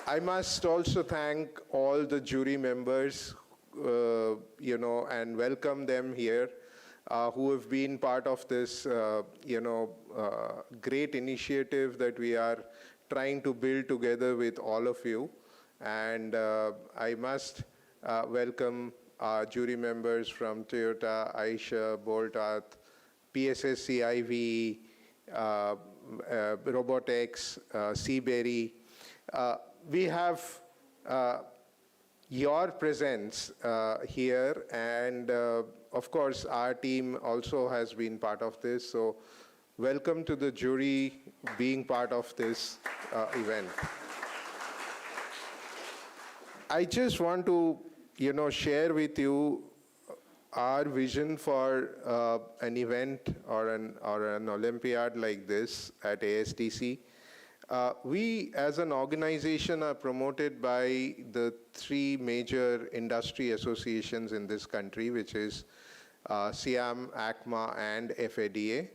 I must also thank all the jury members, and welcome them here, who have been part of this, great initiative that we are trying to build together with all of you. And I must welcome our jury members from Toyota, Aisha, Boltat, PSS CIV, Robotics, Seaberry. We have your presence here, and of course our team also has been part of this, so welcome to the jury being part of this event. I just want to share with you our vision for an event or an Olympiad like this at ASTC. We as an organization are promoted by the three major industry associations in this country, which is SIAM, ACMA, and FADA.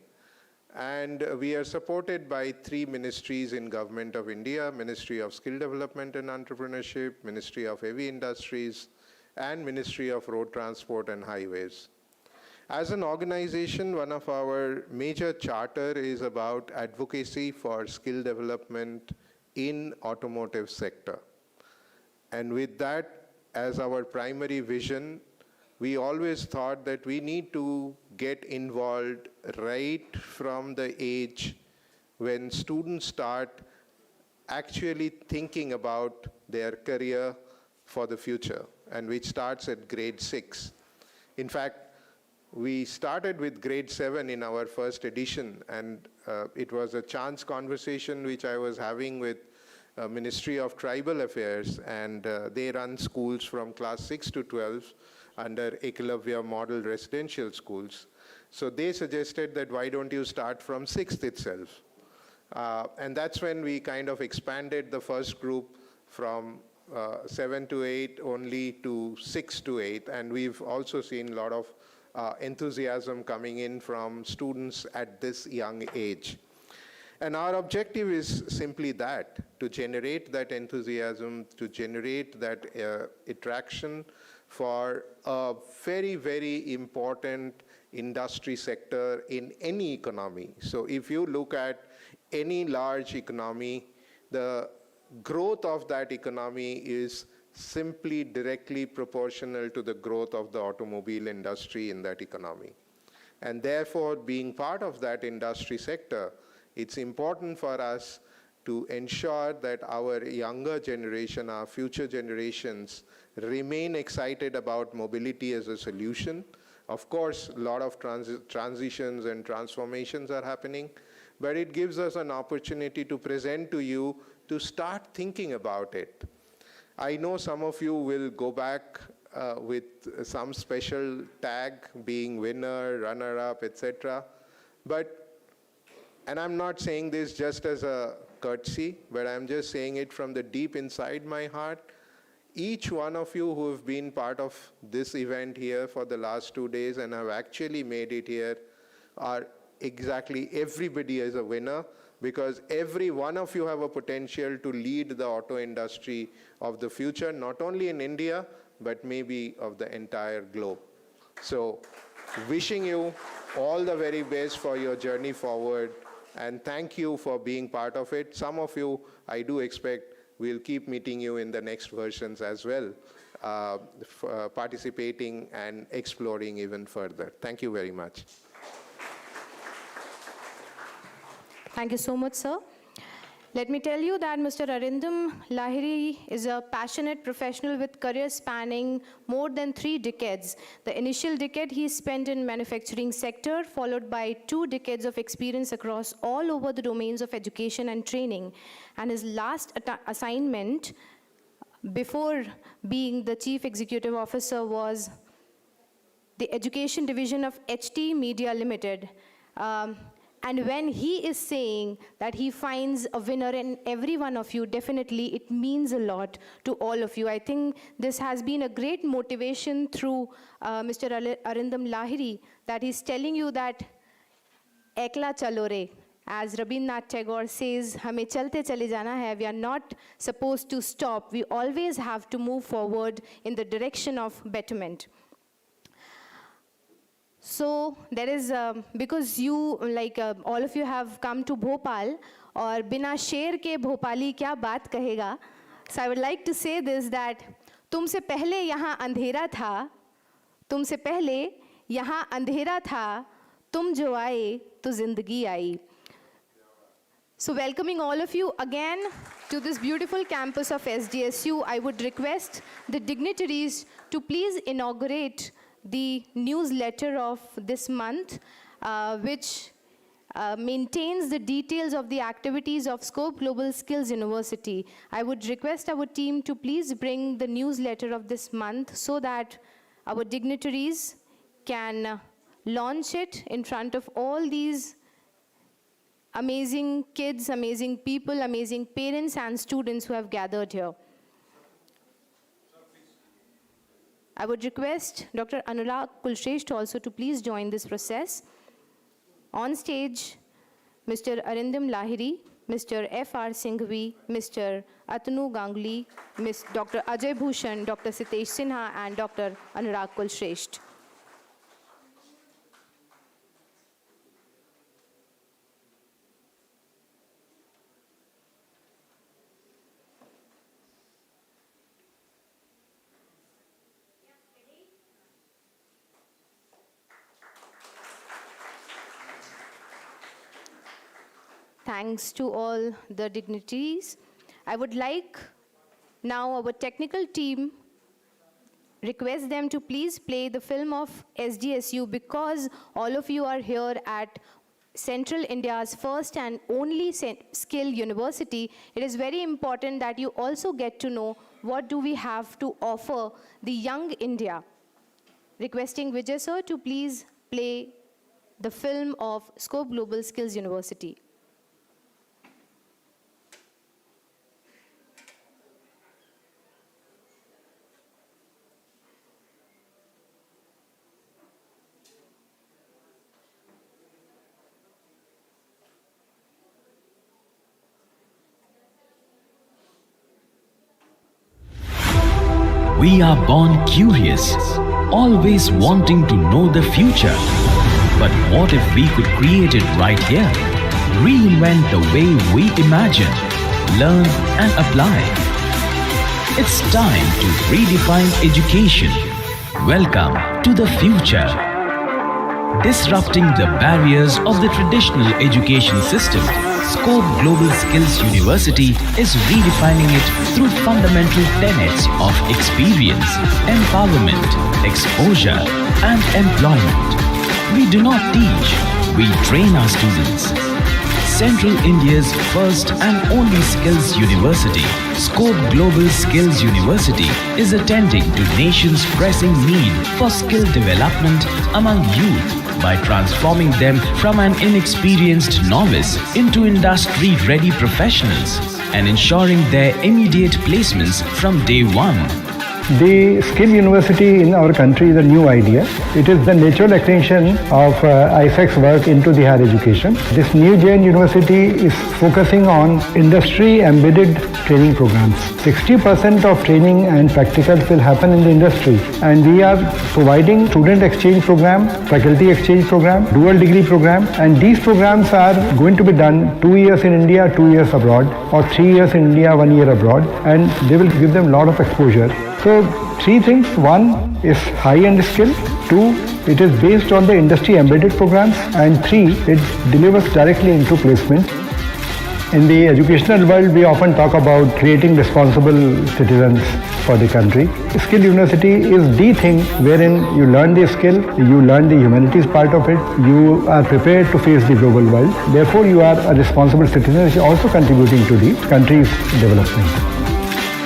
And we are supported by three ministries in Government of India: Ministry of Skill Development and Entrepreneurship, Ministry of Heavy Industries, and Ministry of Road Transport and Highways. As an organization, one of our major charter is about advocacy for skill development in automotive sector. And with that as our primary vision, we always thought that we need to get involved right from the age when students start actually thinking about their career for the future, and which starts at grade 6. In fact, we started with grade 7 in our first edition, and it was a chance conversation which I was having with Ministry of Tribal Affairs, and they run schools from class 6 to 12 under Ekalavya model residential schools. So they suggested that why don't you start from 6th itself? And that's when we kind of expanded the first group from 7 to 8 only to 6 to 8, and we've also seen a lot of enthusiasm coming in from students at this young age. And our objective is simply that, to generate that enthusiasm, to generate that attraction for a very, very important industry sector in any economy. So if you look at any large economy, the growth of that economy is simply directly proportional to the growth of the automobile industry in that economy. And therefore, being part of that industry sector, it's important for us to ensure that our younger generation, our future generations, remain excited about mobility as a solution. Of course, a lot of transitions and transformations are happening, but it gives us an opportunity to present to you to start thinking about it. I know some of you will go back with some special tag, being winner, runner-up, etc. And I'm not saying this just as a courtesy, but I'm just saying it from the deep inside my heart. Each one of you who have been part of this event here for the last 2 days and have actually made it here are exactly everybody is a winner, because every one of you have a potential to lead the auto industry of the future, not only in India, but maybe of the entire globe. So, wishing you all the very best for your journey forward, and thank you for being part of it. Some of you, I do expect, we'll keep meeting you in the next versions as well, participating and exploring even further. Thank you very much. Thank you so much, sir. Let me tell you that Mr. Arindam Lahiri is a passionate professional with career spanning more than 3 decades. The initial decade he spent in manufacturing sector, followed by 2 decades of experience across all over the domains of education and training. And his last assignment before being the Chief Executive Officer was the Education Division of HT Media Limited. And when he is saying that he finds a winner in every one of you, definitely it means a lot to all of you. I think this has been a great motivation through Mr. Arindam Lahiri, that he's telling you that ekla chalo re, As Rabindranath Tagore says, हमें चलते चले जाना है. We are not supposed to stop. We always have to move forward in the direction of betterment. So there is, because you, like all of you have come to Bhopal, और बिना शेर के भोपाली क्या बात कहेगा. So I would like to say this, that तुमसे पहले यहाँ अंधेरा था, तुमसे पहले यहाँ अंधेरा था, तुम जो आए तो जिंदगी आई. So welcoming all of you again to this beautiful campus of SDSU, I would request the dignitaries to please inaugurate the newsletter of this month, which maintains the details of the activities of Scope Global Skills University. I would request our team to please bring the newsletter of this month so that our dignitaries can launch it in front of all these amazing kids, amazing people, amazing parents and students who have gathered here. I would request Dr. Anurag Kulshresht also to please join this process. On stage, Mr. Arindam Lahiri, Mr. F.R. Singhvi, Mr. Atanu Ganguly, Ms. Dr. Ajay Bhushan, Dr. Sitesh Sinha, and Dr. Anurag Kulshresht. Thanks to all the dignitaries. I would like now our technical team request them to please play the film of SDSU, because all of you are here at Central India's first and only skill university. It is very important that you also get to know what do we have to offer the young India. Requesting Vijay sir to please play the film of Scope Global Skills University. We are born curious, always wanting to know the future. But what if we could create it right here? Reinvent the way we imagine, learn and apply. It's time to redefine education. Welcome to the future. Disrupting the barriers of the traditional education system, Scope Global Skills University is redefining it through fundamental tenets of experience, empowerment, exposure, and employment. We do not teach, we train our students. Central India's first and only skills university, Scope Global Skills University, is attending to nation's pressing need for skill development among youth by transforming them from an inexperienced novice into industry-ready professionals and ensuring their immediate placements from day one. The Skill University in our country is a new idea. It is the natural extension of ISEC's work into the higher education. This new Jain University is focusing on industry-embedded training programs. 60% of training and practicals will happen in the industry, and we are providing student exchange program, faculty exchange program, dual degree program, and these programs are going to be done 2 years in India, 2 years abroad, or 3 years in India, 1 year abroad, and they will give them a lot of exposure. So, 3 things. 1 is high-end skill. 2, it is based on the industry-embedded programs. And 3, it delivers directly into placement. In the educational world, we often talk about creating responsible citizens for the country. Skill University is the thing wherein you learn the skill, you learn the humanities part of it, you are prepared to face the global world. Therefore, you are a responsible citizen, which is also contributing to the country's development.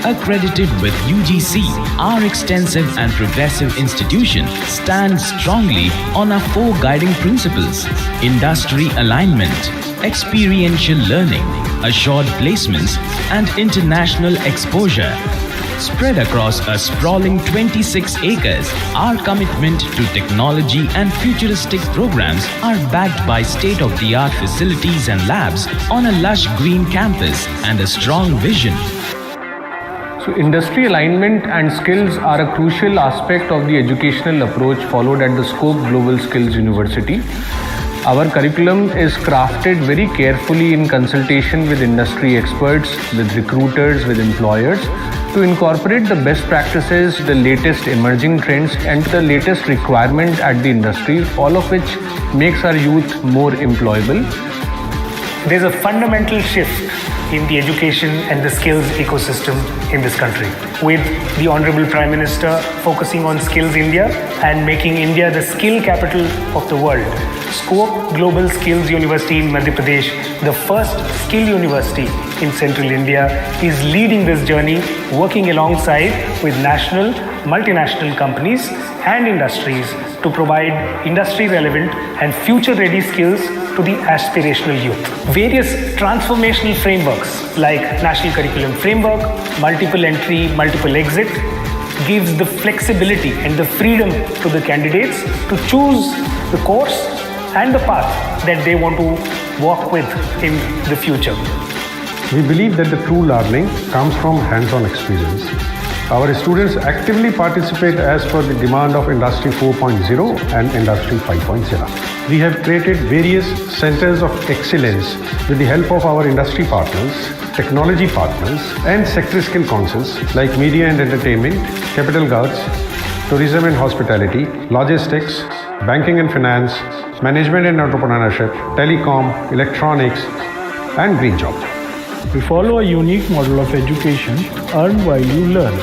Accredited with UGC, our extensive and progressive institution stands strongly on our 4 guiding principles: industry alignment, experiential learning, assured placements, and international exposure. Spread across a sprawling 26 acres, our commitment to technology and futuristic programs are backed by state-of-the-art facilities and labs on a lush green campus and a strong vision. So industry alignment and skills are a crucial aspect of the educational approach followed at the Scope Global Skills University. Our curriculum is crafted very carefully in consultation with industry experts, with recruiters, with employers to incorporate the best practices, the latest emerging trends and the latest requirement at the industry, all of which makes our youth more employable. There's a fundamental shift in the education and the skills ecosystem in this country, with the Honorable Prime Minister focusing on Skills India and making India the skill capital of the world. Scope Global Skills University in Madhya Pradesh, the first skill university in central India, is leading this journey, working alongside with national, multinational companies and industries to provide industry-relevant and future-ready skills to the aspirational youth. Various transformational frameworks like National Curriculum Framework, Multiple Entry, Multiple Exit gives the flexibility and the freedom to the candidates to choose the course and the path that they want to walk with in the future. We believe that the true learning comes from hands-on experience. Our students actively participate as per the demand of Industry 4.0 and Industry 5.0. We have created various centers of excellence with the help of our industry partners, technology partners, and sector skill councils like media and entertainment, capital goods, tourism and hospitality, logistics, banking and finance, management and entrepreneurship, telecom, electronics, and green job. We follow a unique model of education, earn while you learn.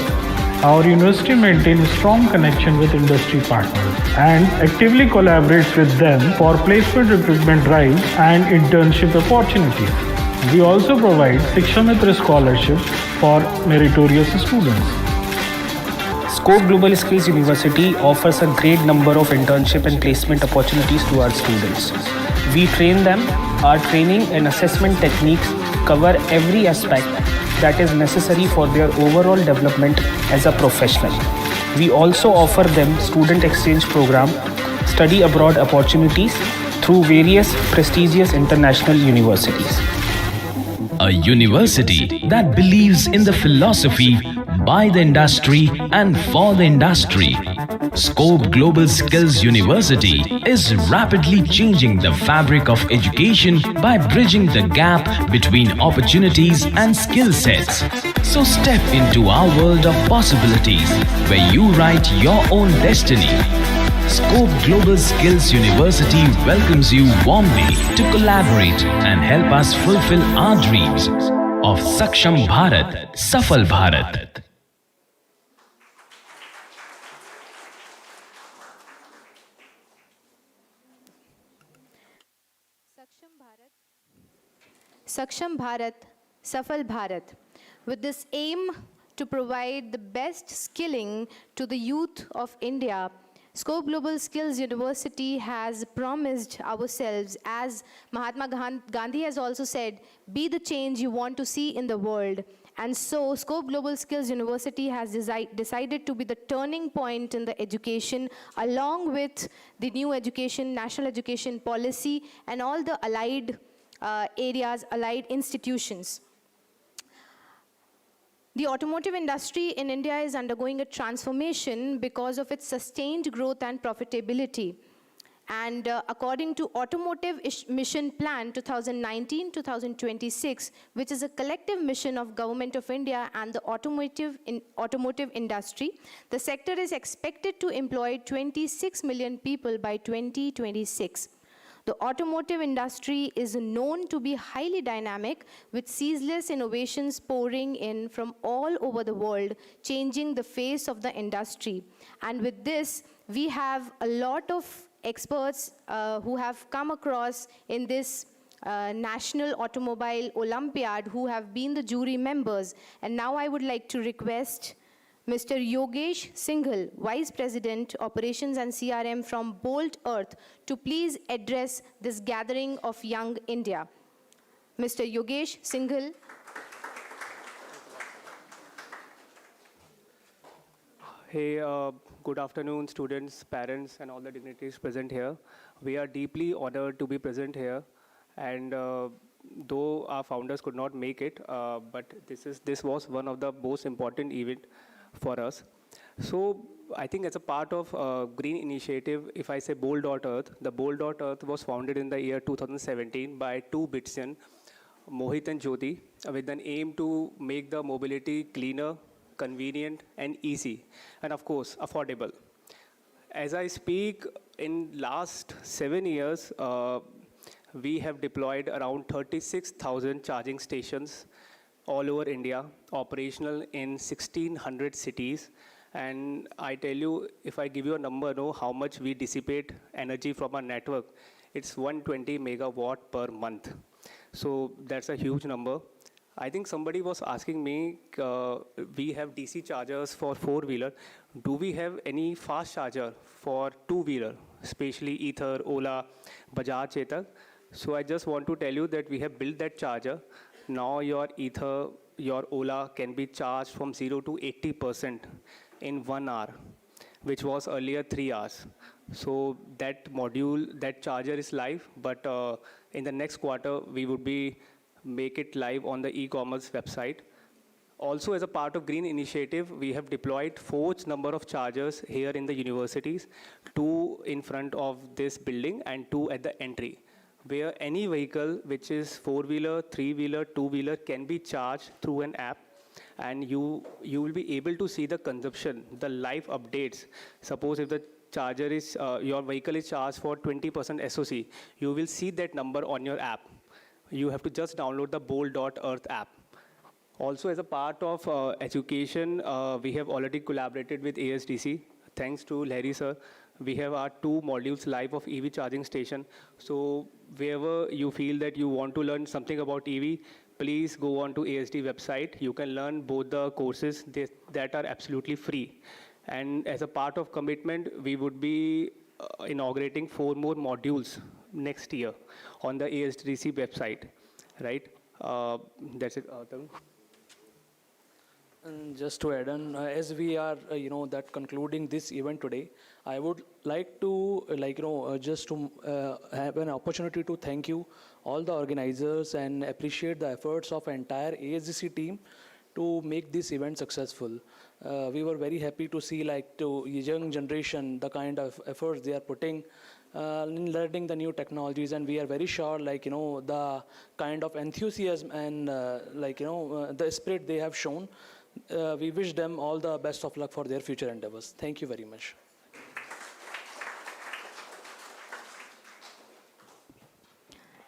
Our university maintains a strong connection with industry partners and actively collaborates with them for placement recruitment drives and internship opportunities. We also provide Shiksha Mitra scholarships for meritorious students. Scope Global Skills University offers a great number of internship and placement opportunities to our students. We train them. Our training and assessment techniques cover every aspect that is necessary for their overall development as a professional. We also offer them student exchange program, study abroad opportunities through various prestigious international universities. A university that believes in the philosophy by the industry and for the industry. Scope Global Skills University is rapidly changing the fabric of education by bridging the gap between opportunities and skill sets. So step into our world of possibilities where you write your own destiny. Scope Global Skills University welcomes you warmly to collaborate and help us fulfill our dreams of Saksham Bharat, Safal Bharat. Saksham Bharat, Safal Bharat. With this aim to provide the best skilling to the youth of India, Scope Global Skills University has promised ourselves, as Mahatma Gandhi has also said, be the change you want to see in the world. And so Scope Global Skills University has decided to be the turning point in the education, along with the new education, national education policy, and all the allied areas, allied institutions. The automotive industry in India is undergoing a transformation because of its sustained growth and profitability. And according to Automotive Mission Plan 2019-2026, which is a collective mission of Government of India and the automotive industry, the sector is expected to employ 26 million people by 2026. The automotive industry is known to be highly dynamic, with ceaseless innovations pouring in from all over the world, changing the face of the industry. And with this, we have a lot of experts who have come across in this National Automobile Olympiad, who have been the jury members. And now I would like to request Mr. Yogesh Singhal, Vice President, Operations and CRM from Bolt Earth, to please address this gathering of young India. Mr. Yogesh Singhal. Hey, good afternoon, students, parents, and all the dignitaries present here. We are deeply honored to be present here, and though our founders could not make it, but this was one of the most important event for us. So I think as a part of Green Initiative, if I say Bold.Earth, the Bold.Earth was founded in the year 2017 by two Bitsian, Mohit and Jyoti, with an aim to make the mobility cleaner, convenient, and easy, and of course, affordable. As I speak, in last 7 years, we have deployed around 36,000 charging stations all over India, operational in 1,600 cities. And I tell you, if I give you a number, know how much we dissipate energy from our network, it's 120 megawatt per month. So that's a huge number. I think somebody was asking me, we have DC chargers for four-wheeler. Do we have any fast charger for two-wheeler, especially Ether, Ola, Bajaj, Chetak? So I just want to tell you that we have built that charger. Now your Ether, your Ola can be charged from 0 to 80% in 1 hour, which was earlier 3 hours. So that module, that charger is live, but in the next quarter, we would be make it live on the e-commerce website. Also, as a part of Green Initiative, we have deployed 4 number of chargers here in the universities, 2 in front of this building and 2 at the entry, where any vehicle which is 4-wheeler, 3-wheeler, 2-wheeler can be charged through an app, and you will be able to see the consumption, the live updates. Suppose if the charger is, your vehicle is charged for 20% SOC, you will see that number on your app. You have to just download the Bold.Earth app. Also, as a part of education, we have already collaborated with ASDC. Thanks to Larry sir, we have our 2 modules live of EV charging station. So wherever you feel that you want to learn something about EV, please go on to ASD website. You can learn both the courses that are absolutely free. And as a part of commitment, we would be inaugurating 4 more modules next year on the ASDC website, right? That's it. Tarun. And just to add on, as we are, that concluding this event today, I would like to, just to have an opportunity to thank you, all the organizers, and appreciate the efforts of entire ASDC team to make this event successful. We were very happy to see, to young generation, the kind of efforts they are putting in learning the new technologies, and we are very sure, the kind of enthusiasm and, the spirit they have shown. We wish them all the best of luck for their future endeavors. Thank you very much.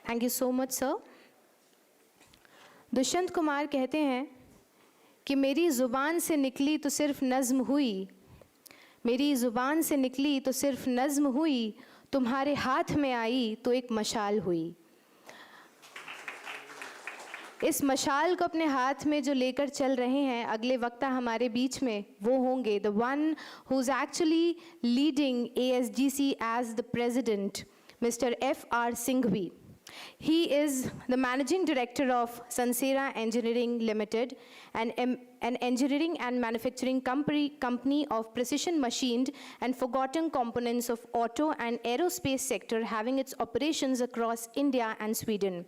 Thank you so much, sir. Dushyant Kumar कहते हैं कि मेरी ज़ुबान से निकली तो सिर्फ नज़्म हुई, मेरी ज़ुबान से निकली तो सिर्फ नज़्म हुई, तुम्हारे हाथ में आई तो एक मशाल हुई। इस मशाल को अपने हाथ में जो लेकर चल रहे हैं अगले वक्ता हमारे बीच में, वो होंगे the one who's actually leading ASDC as the president, Mr. F.R. Singhvi. He is the managing director of Sansera Engineering Limited, an engineering and manufacturing company of precision machined and forgotten components of auto and aerospace sector, having its operations across India and Sweden.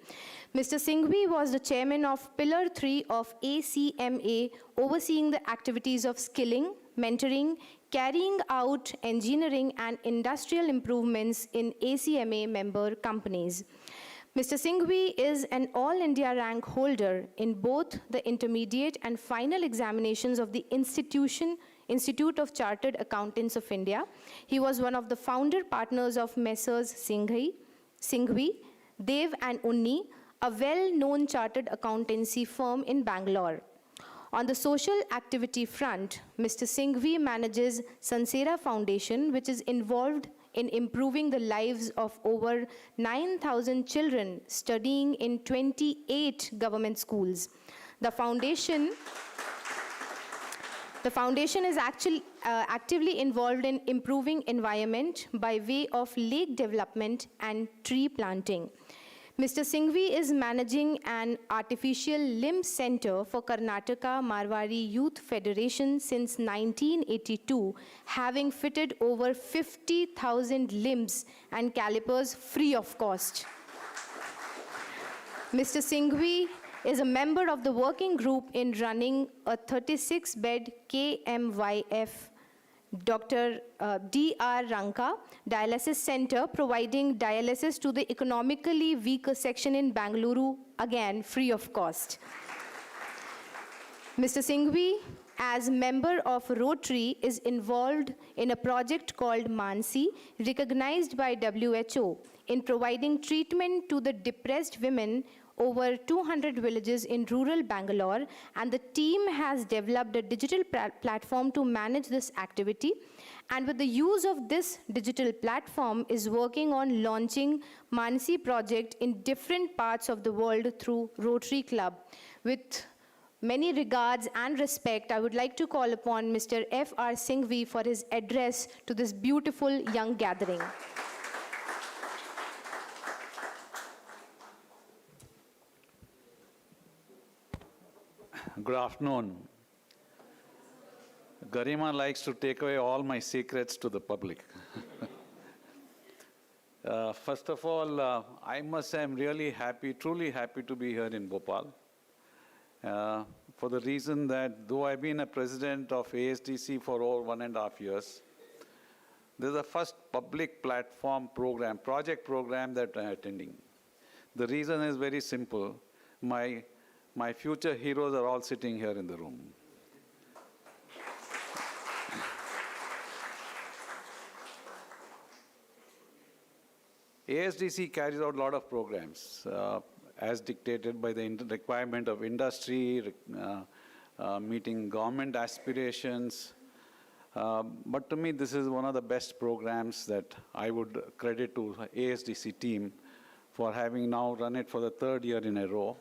Mr. Singhvi was the chairman of Pillar 3 of ACMA, overseeing the activities of skilling, mentoring, carrying out engineering and industrial improvements in ACMA member companies. Mr. Singhvi is an all-India rank holder in both the intermediate and final examinations of the Institute of Chartered Accountants of India. He was one of the founder partners of Messrs. Singhvi, Dev and Unni, a well-known chartered accountancy firm in Bangalore. On the social activity front, Mr. Singhvi manages Sansera Foundation, which is involved in improving the lives of over 9,000 children studying in 28 government schools. The foundation is actually actively involved in improving environment by way of lake development and tree planting. Mr. Singhvi is managing an artificial limb center for Karnataka Marwari Youth Federation since 1982, having fitted over 50,000 limbs and calipers free of cost. Mr. Singhvi is a member of the working group in running a 36-bed KMYF Dr. D.R. Ranka Dialysis Center, providing dialysis to the economically weaker section in Bangalore, again free of cost. Mr. Singhvi, as member of Rotary, is involved in a project called Mansi, recognized by WHO, in providing treatment to the depressed women over 200 villages in rural Bangalore, and the team has developed a digital platform to manage this activity, and with the use of this digital platform is working on launching Mansi project in different parts of the world through Rotary Club. With many regards and respect, I would like to call upon Mr. F.R. Singhvi for his address to this beautiful young gathering. Good afternoon. Garima likes to take away all my secrets to the public. First of all, I must say I'm really happy, truly happy to be here in Bhopal. For the reason that though I've been a president of ASDC for over 1.5 years, this is the first public platform program, project program that I'm attending. The reason is very simple. My future heroes are all sitting here in the room. ASDC carries out a lot of programs as dictated by the requirement of industry, meeting government aspirations. But to me, this is one of the best programs that I would credit to ASDC team for having now run it for the 3rd year in a row.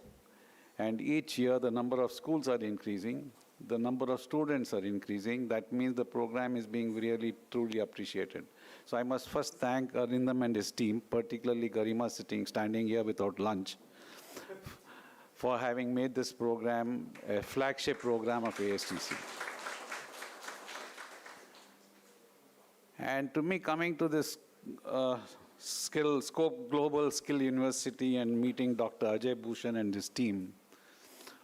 And each year, the number of schools are increasing, the number of students are increasing. That means the program is being really, truly appreciated. So I must first thank Arindam and his team, particularly Garima standing here without lunch, for having made this program a flagship program of ASTC. And to me, coming to this Scope Global Skill University and meeting Dr. Ajay Bhushan and his team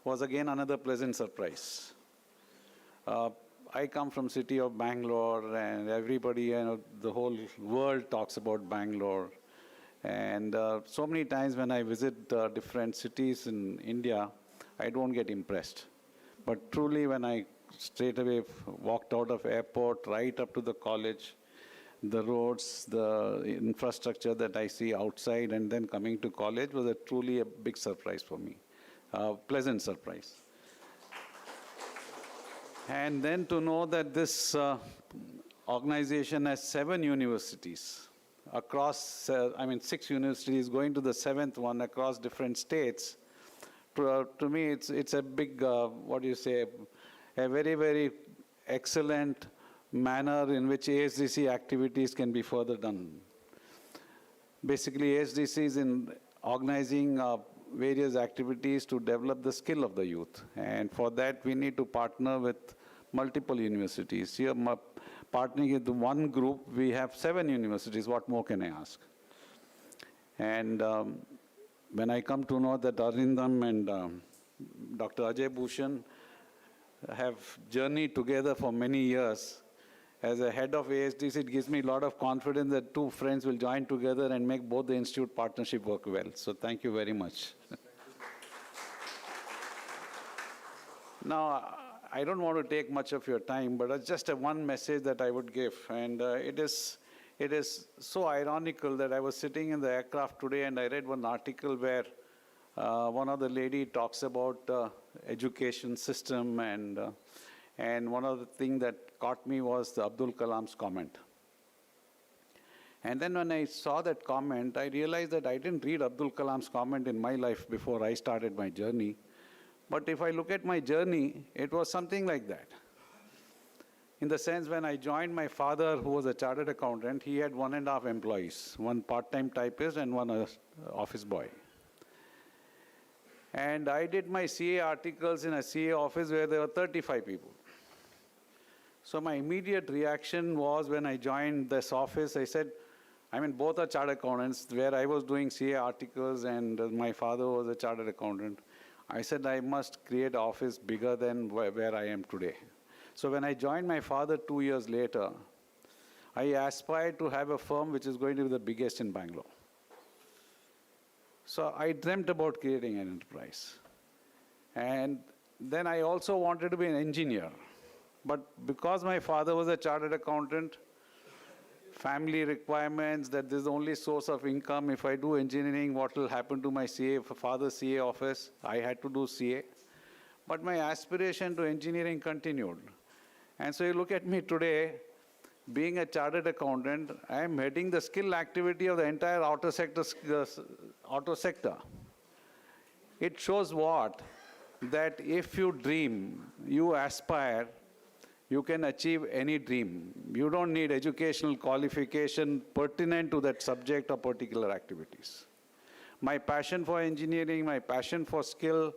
was again another pleasant surprise. I come from city of Bangalore, and everybody, the whole world talks about Bangalore. And so many times when I visit different cities in India, I don't get impressed. But truly, when I straight away walked out of airport, right up to the college, the roads, the infrastructure that I see outside, and then coming to college was truly a big surprise for me. Pleasant surprise. And then to know that this organization has 7 universities across, 6 universities going to the 7th one across different states. To me, it's a big, a very, very excellent manner in which ASDC activities can be further done. Basically, ASDC is in organizing various activities to develop the skill of the youth. And for that, we need to partner with multiple universities. Here, partnering with one group, we have 7 universities. What more can I ask? And when I come to know that Arindam and Dr. Ajay Bhushan have journeyed together for many years, as a head of ASDC, it gives me a lot of confidence that 2 friends will join together and make both the institute partnership work well. So thank you very much. Now, I don't want to take much of your time, but it's just one message that I would give. And it is so ironical that I was sitting in the aircraft today and I read one article where one of the lady talks about education system, and one of the things that caught me was the Abdul Kalam's comment. And then when I saw that comment, I realized that I didn't read Abdul Kalam's comment in my life before I started my journey. But if I look at my journey, it was something like that. In the sense, when I joined my father, who was a chartered accountant, he had 1.5 employees, 1 part-time typist and 1 office boy. And I did my CA articles in a CA office where there were 35 people. So my immediate reaction was when I joined this office, I said, I mean, both are chartered accountants, where I was doing CA articles and my father was a chartered accountant. I said, I must create an office bigger than where I am today. So when I joined my father 2 years later, I aspired to have a firm which is going to be the biggest in Bangalore. So I dreamt about creating an enterprise. And then I also wanted to be an engineer. But because my father was a chartered accountant, family requirements, that this is the only source of income. If I do engineering, what will happen to my CA, father's CA office? I had to do CA. But my aspiration to engineering continued. And so you look at me today, being a chartered accountant, I am heading the skill activity of the entire auto sector. It shows what? That if you dream, you aspire, you can achieve any dream. You don't need educational qualification pertinent to that subject or particular activities. My passion for engineering, my passion for skill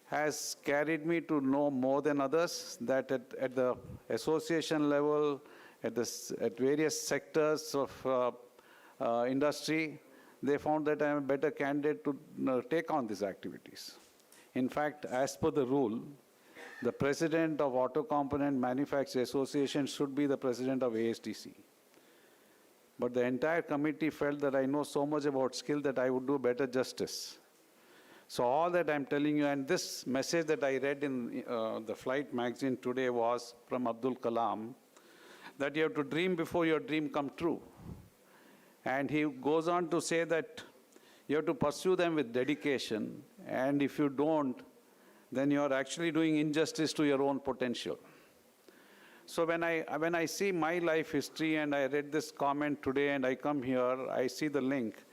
has carried me to know more than others, that at the association level, at various sectors of industry, they found that I am a better candidate to take on these activities. In fact, as per the rule, the president of Auto Component Manufacturers Association should be the president of ASTC. But the entire committee felt that I know so much about skill that I would do better justice. So all that I'm telling you, and this message that I read in the Flight magazine today was from Abdul Kalam, that you have to dream before your dream come true. And he goes on to say that you have to pursue them with dedication, and if you don't, then you're actually doing injustice to your own potential. So when I see my life history and I read this comment today and I come here, I see the link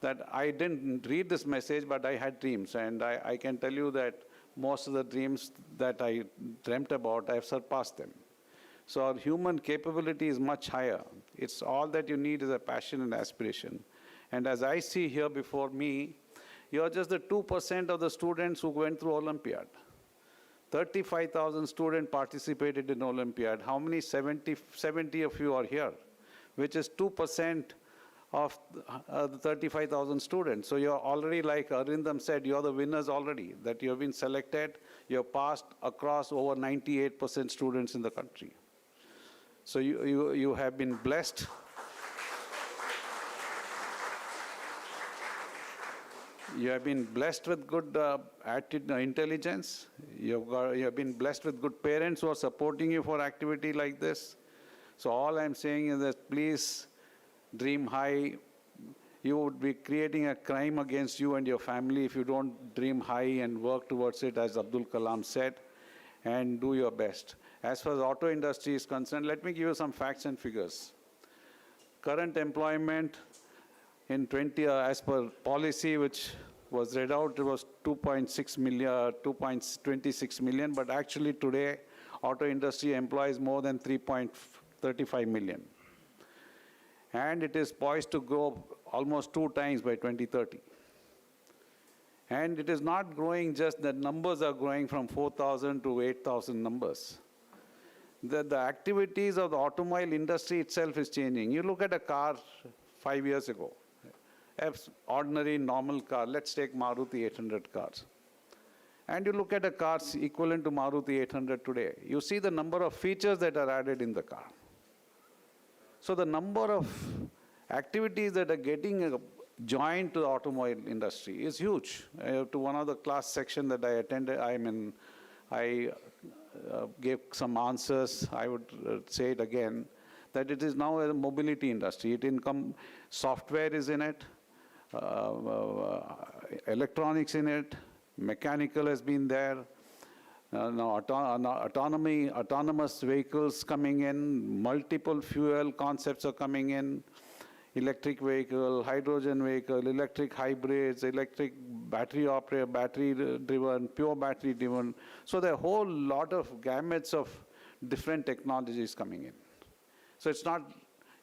that I didn't read this message, but I had dreams. And I can tell you that most of the dreams that I dreamt about, I've surpassed them. So our human capability is much higher. It's all that you need is a passion and aspiration. And as I see here before me, you're just the 2% of the students who went through Olympiad. 35,000 students participated in Olympiad. How many? 70 of you are here, which is 2% of the 35,000 students. So you're already, like Arindam said, you're the winners already, that you have been selected. You're passed across over 98% students in the country. So you have been blessed. You have been blessed with good intelligence. You have been blessed with good parents who are supporting you for activity like this. So all I'm saying is that please dream high. You would be creating a crime against you and your family if you don't dream high and work towards it, as Abdul Kalam said, and do your best. As far as auto industry is concerned, let me give you some facts and figures. Current employment in as per policy which was read out, it was 2.6 million, 2.26 million, but actually today, auto industry employs more than 3.35 million. And it is poised to grow almost 2 times by 2030. And it is not growing just that numbers are growing from 4,000 to 8,000 numbers. The activities of the automobile industry itself is changing. You look at a car 5 years ago, an ordinary normal car, let's take Maruti 800 cars. And you look at a car equivalent to Maruti 800 today, you see the number of features that are added in the car. So the number of activities that are getting joined to the automobile industry is huge. To one of the class section that I attended, I gave some answers. I would say it again, that it is now a mobility industry. Software is in it, electronics in it, mechanical has been there. Now autonomous vehicles coming in, multiple fuel concepts are coming in, electric vehicle, hydrogen vehicle, electric hybrids, electric battery operated, battery driven, pure battery driven. So there are a whole lot of gamuts of different technologies coming in. So it's not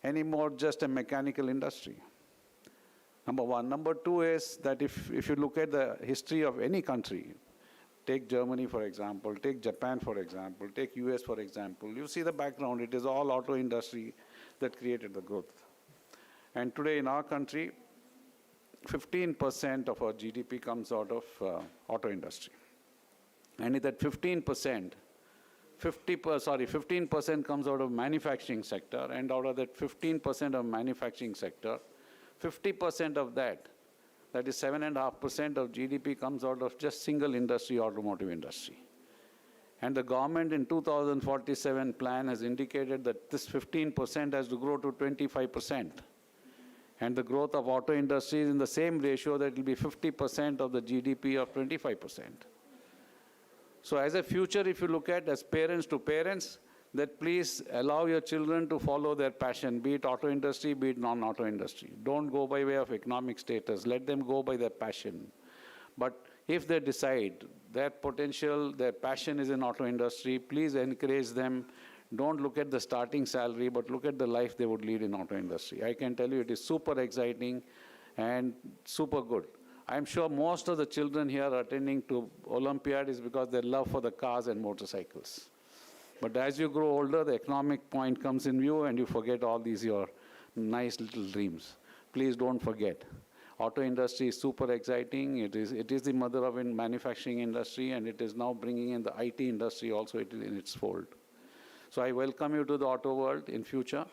anymore just a mechanical industry. Number one. Number two is that if you look at the history of any country, take Germany, for example, take Japan, for example, take US, for example, you see the background. It is all auto industry that created the growth. And today in our country, 15% of our GDP comes out of auto industry. And in that 15%, 15% comes out of manufacturing sector, and out of that 15% of manufacturing sector, 50% of that is 7.5% of GDP comes out of just single industry, automotive industry. And the government in 2047 plan has indicated that this 15% has to grow to 25%. And the growth of auto industry is in the same ratio, that it will be 50% of the GDP of 25%. So as a future, if you look at as parents to parents, that please allow your children to follow their passion, be it auto industry, be it non-auto industry. Don't go by way of economic status. Let them go by their passion. But if they decide their potential, their passion is in auto industry, please encourage them. Don't look at the starting salary, but look at the life they would lead in auto industry. I can tell you it is super exciting and super good. I'm sure most of the children here attending to Olympiad is because their love for the cars and motorcycles. But as you grow older, the economic point comes in view and you forget all these your nice little dreams. Please don't forget. Auto industry is super exciting. It is the mother of manufacturing industry, and it is now bringing in the IT industry also in its fold. So I welcome you to the auto world in future.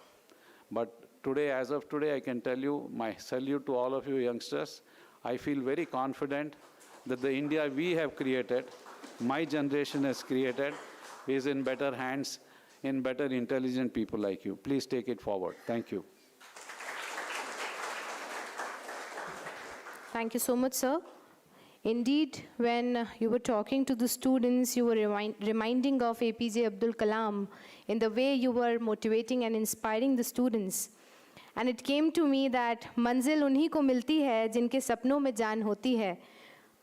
But today, as of today, I can tell you, my salute to all of you youngsters. I feel very confident that the India we have created, my generation has created, is in better hands, in better intelligent people like you. Please take it forward. Thank you. Thank you so much, sir. Indeed, when you were talking to the students, you were reminding of APJ Abdul Kalam in the way you were motivating and inspiring the students. And it came to me that मंजिल उन्हीं को मिलती है जिनके सपनों में जान होती है,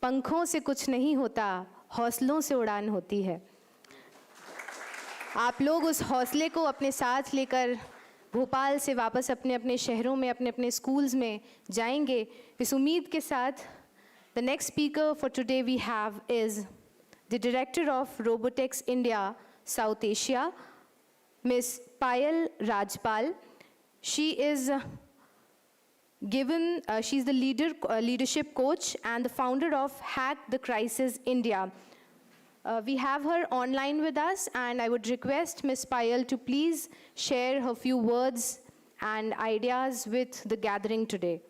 पंखों से कुछ नहीं होता, हौसलों से उड़ान होती है. आप लोग उस हौसले को अपने साथ लेकर भोपाल से वापस अपने अपने शहरों में, अपने अपने स्कूल्स में जाएंगे. इस उम्मीद के साथ the next speaker for today we have is the Director of Robotics India, South Asia, Ms. Payal Rajpal. She is she's the leadership coach and the founder of Hack the Crisis India. We have her online with us, and I would request Ms. Payal to please share her few words and ideas with the gathering today.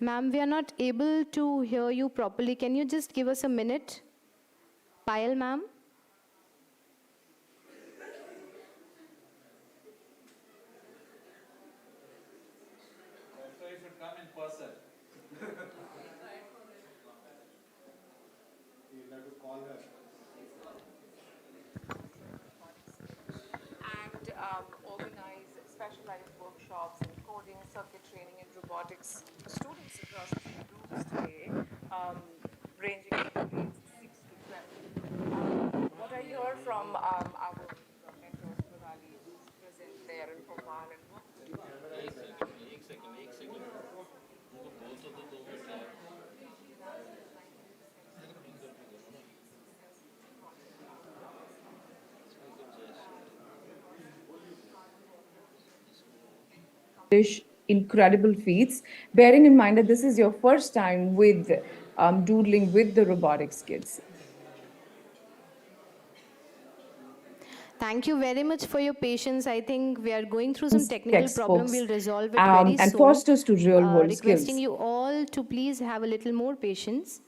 Ma'am, we are not able to hear you properly. Can you just give us a minute? Payal, ma'am? So you should come in person. You'll have to call her. And organize specialized workshops in coding, circuit training, and robotics for students across the groups today, ranging from grades 6 to 12. What I hear from our mentors, Murali, who's present there in Bhopal, and what incredible feats, bearing in mind that this is your first time with doodling with the robotics kids. Thank you very much for your patience. I think we are going through some technical problem. We'll resolve it very and soon. fosters to real world requesting skills. you all to please have a little more patience.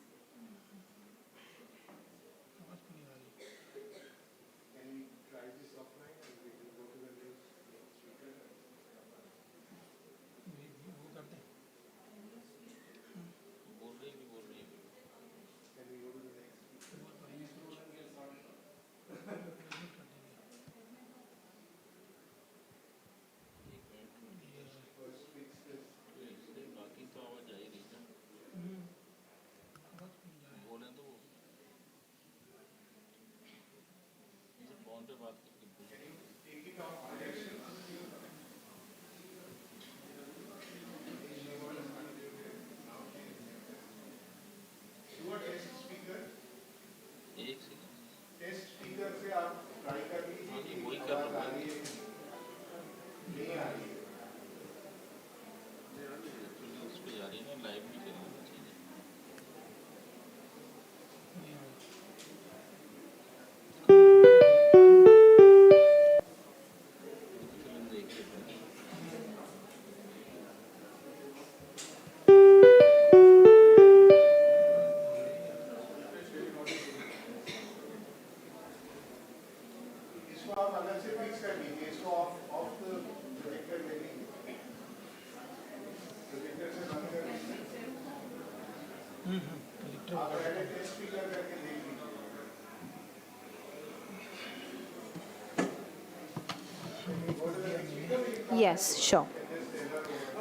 Yes, sure.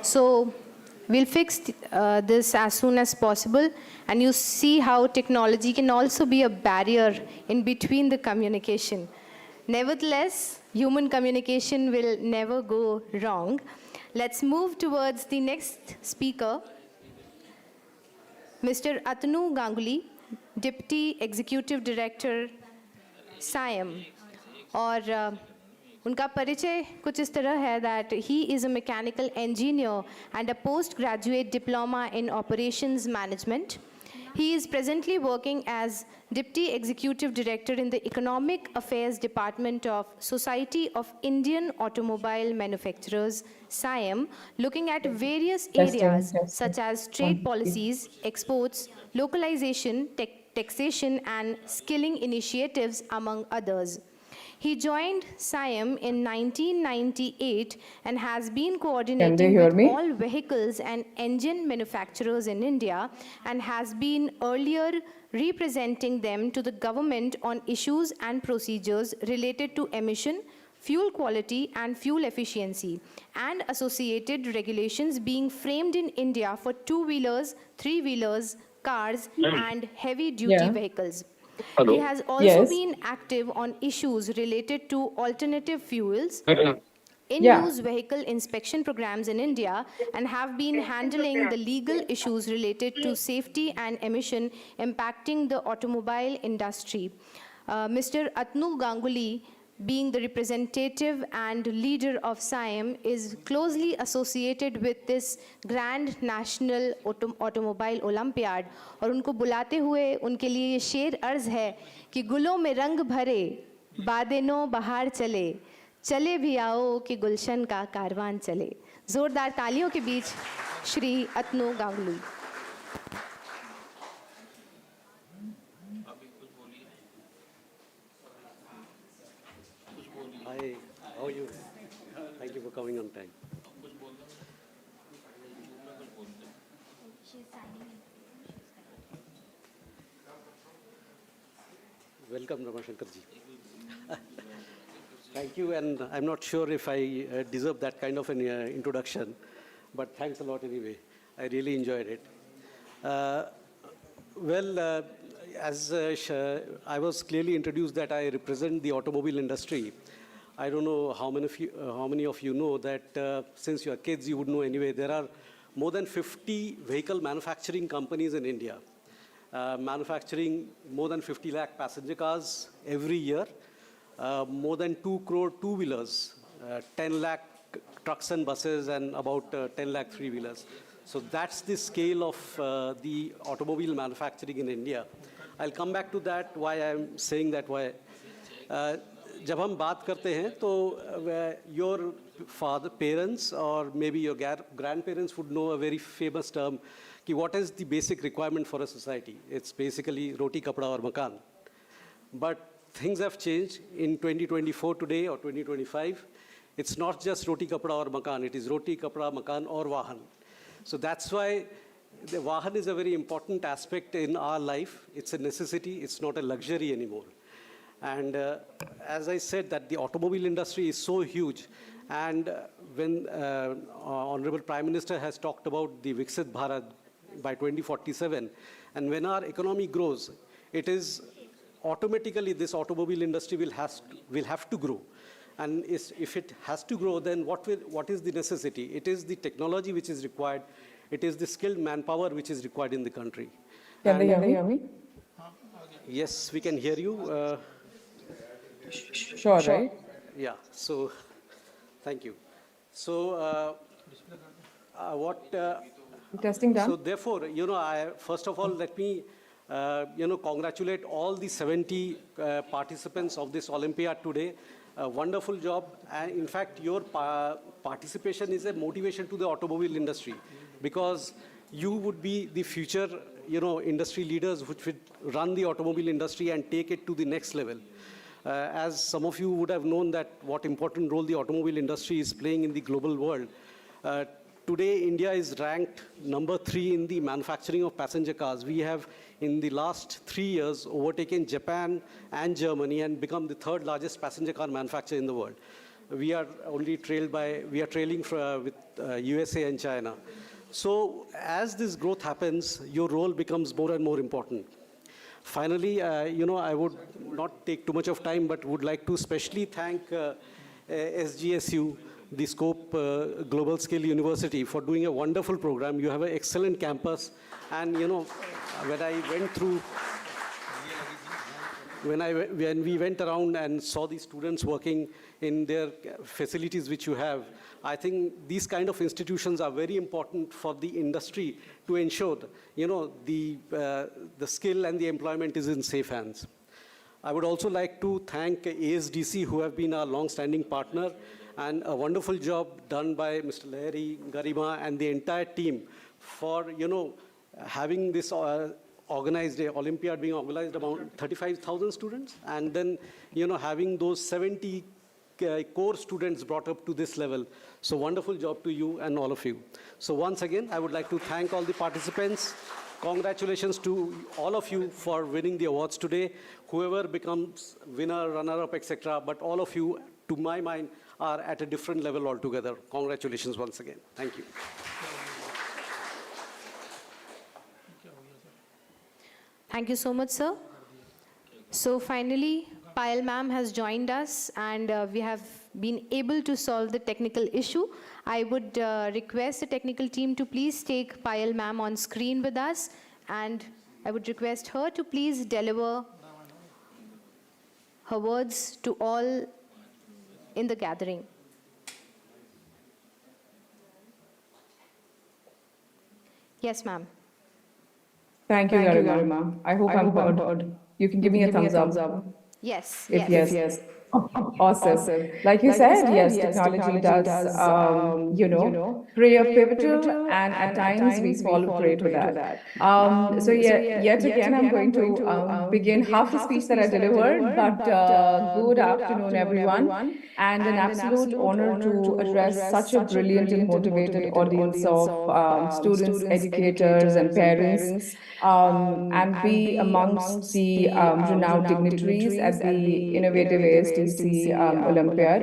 So we'll fix this as soon as possible, and you see how technology can also be a barrier in between the communication. Nevertheless, human communication will never go wrong. Let's move towards the next speaker, Mr. Atanu Ganguly, Deputy Executive Director, SIAM. और उनका परिचय कुछ इस तरह है that he is a mechanical engineer and a postgraduate diploma in operations management. He is presently working as Deputy Executive Director in the Economic Affairs Department of Society of Indian Automobile Manufacturers, SIAM, looking at various areas such as trade policies, exports, localization, taxation, and skilling initiatives, among others. He joined SIAM in 1998 and has been coordinating with all vehicles and engine manufacturers in India, and has been earlier representing them to the government on issues and procedures related to emission, fuel quality, and fuel efficiency, and associated regulations being framed in India for two-wheelers, three-wheelers, cars, and heavy-duty vehicles. Hello. He has also been active on issues related to alternative fuels, in-use vehicle inspection programs in India, and have been handling the legal issues related to safety and emission impacting the automobile industry. Mr. Atanu Ganguly, being the representative and leader of SIAM, is closely associated with this grand national automobile Olympiad. और उनको बुलाते हुए उनके लिए ये शेर अर्ज है कि गुलों में रंग भरे बादेनो बहार चले, चले भी आओ कि गुलशन का कारवान चले. जोरदार तालियों के बीच श्री अतनु Ganguly. Hi, how are you? Thank you for coming on time. Welcome, Ramashankar ji. Thank you, and I'm not sure if I deserve that kind of an introduction, but thanks a lot anyway. I really enjoyed it. As I was clearly introduced that I represent the automobile industry, I don't know how many of you know that since you are kids, you would know anyway, there are more than 50 vehicle manufacturing companies in India, manufacturing more than 50 lakh passenger cars every year, more than 2 crore two-wheelers, 10 lakh trucks and buses, and about 10 lakh three-wheelers. So that's the scale of the automobile manufacturing in India. I'll come back to that, why I'm saying that, why. जब हम बात करते हैं तो your father, parents, or maybe your grandparents would know a very famous term कि what is the basic requirement for a society? It's basically roti, kapda और मकान. But things have changed in 2024 today or 2025. It's not just roti, kapda और मकान. It is roti, kapda, मकान और वाहन. So that's why the vahan is a very important aspect in our life. It's a necessity. It's not a luxury anymore. And as I said, that the automobile industry is so huge. And when Honorable Prime Minister has talked about the Viksit Bharat by 2047, and when our economy grows, it is automatically this automobile industry will have to grow. And if it has to grow, then what is the necessity? It is the technology which is required. It is the skilled manpower which is required in the country. Can they hear me? Yes, we can hear you. Sure, right? Yeah, so thank you. So Testing done? So therefore, first of all, let me, congratulate all the 70 participants of this Olympiad today. A wonderful job. And in fact, your participation is a motivation to the automobile industry, because you would be the future, industry leaders which would run the automobile industry and take it to the next level. As some of you would have known that what important role the automobile industry is playing in the global world. Today, India is ranked number 3 in the manufacturing of passenger cars. We have, in the last 3 years, overtaken Japan and Germany and become the 3rd largest passenger car manufacturer in the world. We are trailing with USA and China. So as this growth happens, your role becomes more and more important. Finally, I would not take too much of time, but would like to especially thank SGSU, the Scope Global Skill University, for doing a wonderful program. You have an excellent campus. And, when I went through, when we went around and saw the students working in their facilities which you have, I think these kind of institutions are very important for the industry to ensure, the skill and the employment is in safe hands. I would also like to thank ASDC, who have been our long-standing partner, and a wonderful job done by Mr. Lahiri, Garima, and the entire team for, having this organized Olympiad being organized about 35,000 students, and then, having those 70 core students brought up to this level. So wonderful job to you and all of you. So once again, I would like to thank all the participants. Congratulations to all of you for winning the awards today. Whoever becomes winner, runner-up, etc., but all of you, to my mind, are at a different level altogether. Congratulations once again. Thank you. Thank you so much, sir. So finally, Payal ma'am has joined us, and we have been able to solve the technical issue. I would request the technical team to please take Payal ma'am on screen with us, and I would request her to please deliver her words to all in the gathering. Yes, ma'am. Thank you, Garima. I hope I'm heard. You can give me a thumbs up. Yes. If yes. Awesome. Like you said, yes, technology does, play a pivotal, and at times we fall prey to that. So yet again, I'm going to begin half the speech that I delivered, but good afternoon, everyone, and an absolute honor to address such a brilliant and motivated audience of students, educators, and parents, and be amongst the renowned dignitaries at the innovative ASTC Olympiad.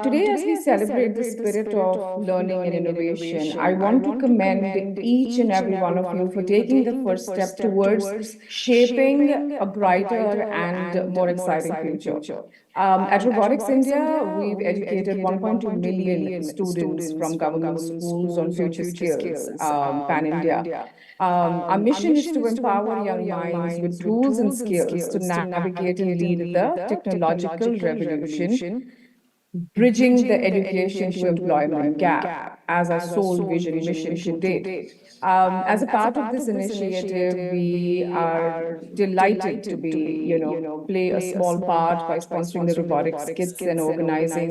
Today, as we celebrate the spirit of learning and innovation, I want to commend each and every one of you for taking the first step towards shaping a brighter and more exciting future. At Robotics India, we've educated 1.2 million students from government schools on future skills, pan-India. Our mission is to empower young minds with tools and skills to navigate and lead the technological revolution, bridging the education to employment gap as our sole vision mission to date. As a part of this initiative, we are delighted to be, play a small part by sponsoring the robotics kits and organizing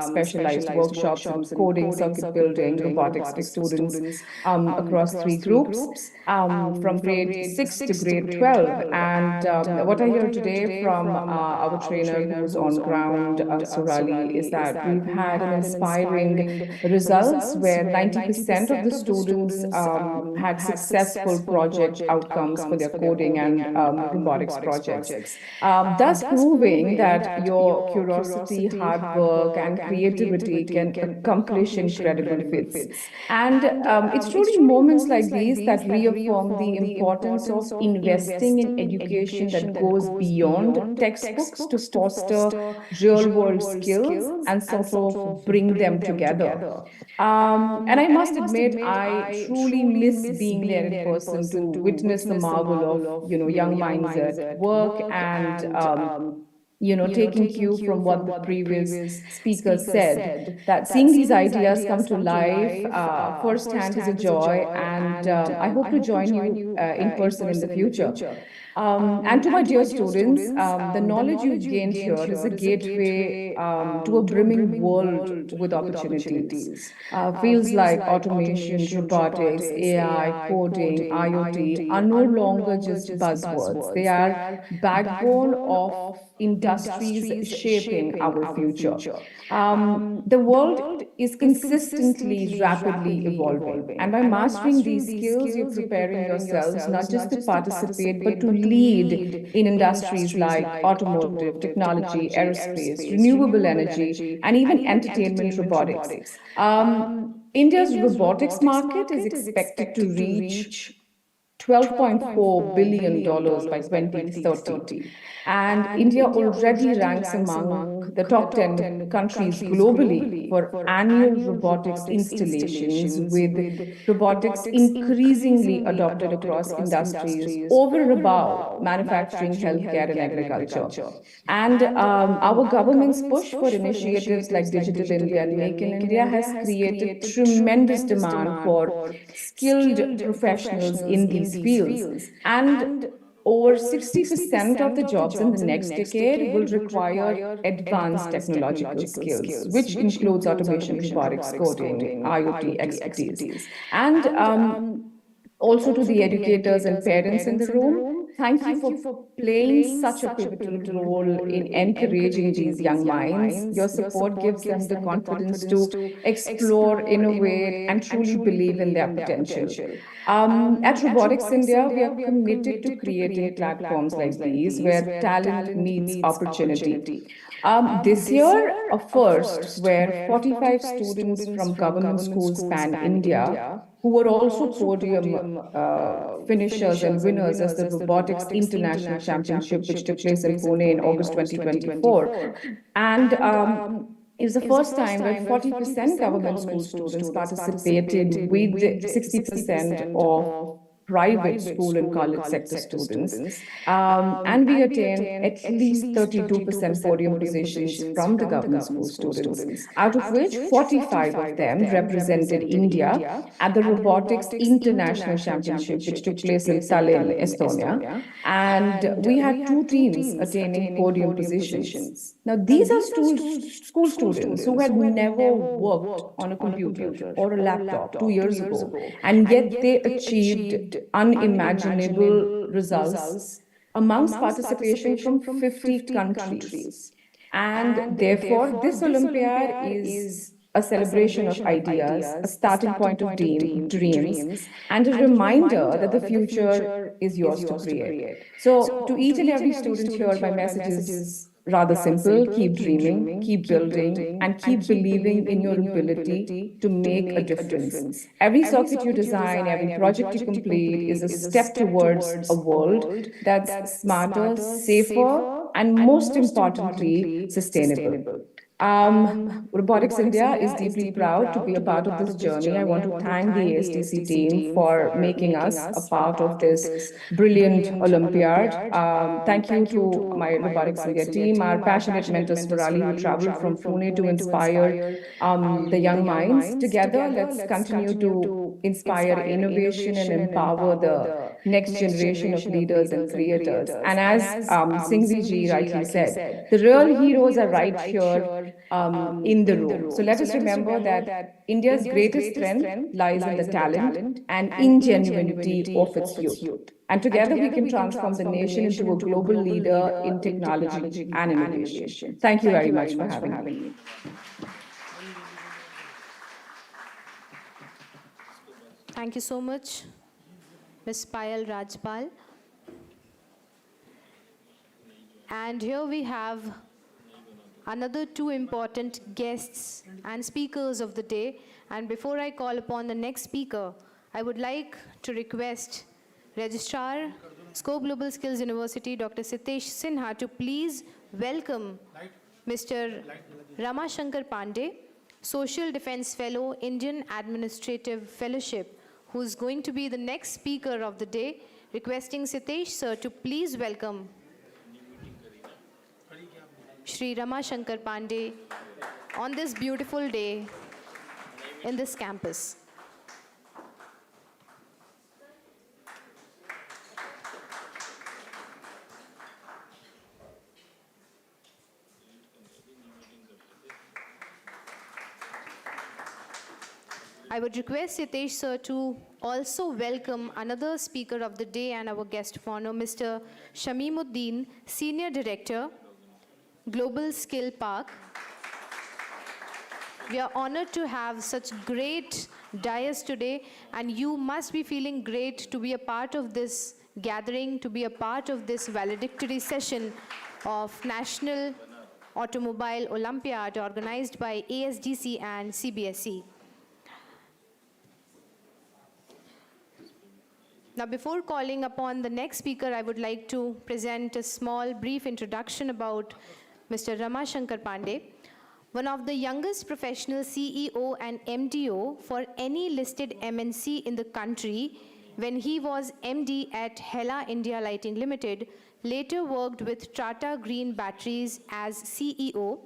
specialized workshops on coding, circuit building, robotics for students across 3 groups, from grade 6 to grade 12. And what I hear today from our trainer who's on ground, Surali, is that we've had an inspiring results results where 90% of the students had successful project outcomes for their coding and robotics projects, thus proving that your curiosity, hard work, and creativity can accomplish incredible feats. And it's truly moments like these that reaffirm the importance of investing in education that goes beyond textbooks to foster real world skills and sort of bring them together. And I must admit, I truly miss being there in person to witness the marvel of young minds at work and taking cue from what the previous speaker said, that seeing these ideas come to life firsthand is a joy, and I hope to join you in person in the future. And to my dear students, the knowledge you've gained here is a gateway to a brimming world with opportunities. Fields like automation, robotics, AI, coding, IoT are no longer just buzzwords. They are backbone of industries shaping our future. The world is consistently, rapidly evolving. And by mastering these skills, you're preparing yourselves not just to participate, but to lead in industries like automotive, technology, aerospace, renewable energy, and even entertainment robotics. India's robotics market is expected to reach $12.4 billion by 2030. And India already ranks among the top 10 countries globally for annual robotics installations, with robotics increasingly adopted across industries over and above manufacturing, healthcare, and agriculture. And our government's push for initiatives like Digital India and Make in India has created tremendous demand for skilled professionals in these fields. And over 60% of the jobs in the next decade will require advanced technological skills, which includes automation, robotics, coding, IoT expertise. And also to the educators and parents in the room, thank you for playing such a pivotal role in encouraging these young minds. Your support gives them the confidence to explore, innovate, and truly believe in their potential. At Robotics India, we are committed to creating platforms like these where talent meets opportunity. This year, a first, where 45 students from government schools span India, who were also podium finishers and winners as the Robotics International Championship, which took place in Pune in August 2024. And it was the first time where 40% government school students participated with 60% of private school and college sector students. And we attained at least 32% podium positions from the government school students, out of which 45 of them represented India at the Robotics International Championship, which took place in Tallinn, Estonia. And we had two teams attaining podium positions. Now, these are school students who had never worked on a computer or a laptop 2 years ago, and yet they achieved unimaginable results amongst participation from 50 countries. And therefore, this Olympiad is a celebration of ideas, a starting point of dreams, and a reminder that the future is yours to create. So, to each and every student here, my message is rather simple: keep dreaming, keep building, and keep believing in your ability to make a difference. Every circuit you design, every project you complete is a step towards a world that's smarter, safer, and most importantly, sustainable. Robotics India is deeply proud to be a part of this journey. I want to thank the ASTC team for making us a part of this brilliant Olympiad. Thank you to my Robotics India team, our passionate mentor Swarali, who traveled from Pune to inspire the young minds. Together, let's continue to inspire innovation and empower the next generation of leaders and creators. And as Singhvi ji rightly said, the real heroes are right here in the room. So let us remember that India's greatest strength lies in the talent and ingenuity of its youth. And together we can transform the nation into a global leader in technology and innovation. Thank you very much for having me. Thank you so much, Ms. Payal Rajpal. And here we have another two important guests and speakers of the day. And before I call upon the next speaker, I would like to request Registrar, Scope Global Skills University, Dr. Sitesh Sinha, to please welcome Mr. Ramashankar Pandey, Social Defense Fellow, Indian Administrative Fellowship, who's going to be the next speaker of the day. Requesting Sitesh sir to please welcome Shri Ramashankar Pandey on this beautiful day in this campus. I would request Sitesh sir to also welcome another speaker of the day and our guest of honor, Mr. Shamimuddin, Senior Director, Global Skill Park. We are honored to have such great dais today, and you must be feeling great to be a part of this gathering, to be a part of this valedictory session of National Automobile Olympiad organized by ASDC and CBSE. Now, before calling upon the next speaker, I would like to present a small, brief introduction about Mr. Ramashankar Pandey, one of the youngest professional CEO and MDO for any listed MNC in the country. When he was MD at Hella India Lighting Limited, later worked with Tata Green Batteries as CEO,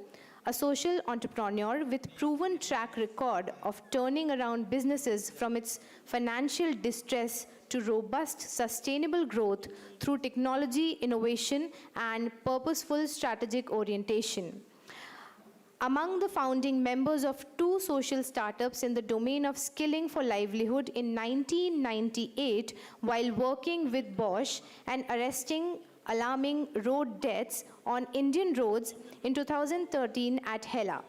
a social entrepreneur with proven track record of turning around businesses from its financial distress to robust, sustainable growth through technology, innovation, and purposeful strategic orientation. Among the founding members of two social startups in the domain of skilling for livelihood in 1998, while working with Bosch and arresting alarming road deaths on Indian roads in 2013 at Hella.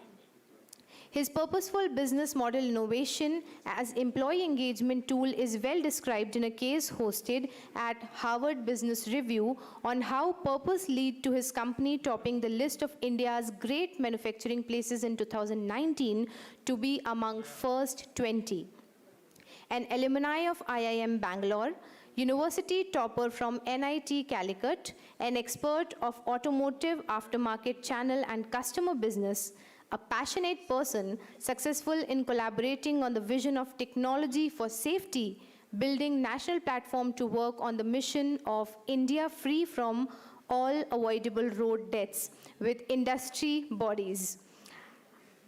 His purposeful business model innovation as employee engagement tool is well described in a case hosted at Harvard Business Review on how purpose led to his company topping the list of India's great manufacturing places in 2019 to be among first 20. An alumni of IIM Bangalore, university topper from NIT Calicut, an expert of automotive aftermarket channel and customer business, a passionate person, successful in collaborating on the vision of technology for safety, building national platform to work on the mission of India free from all avoidable road deaths with industry bodies.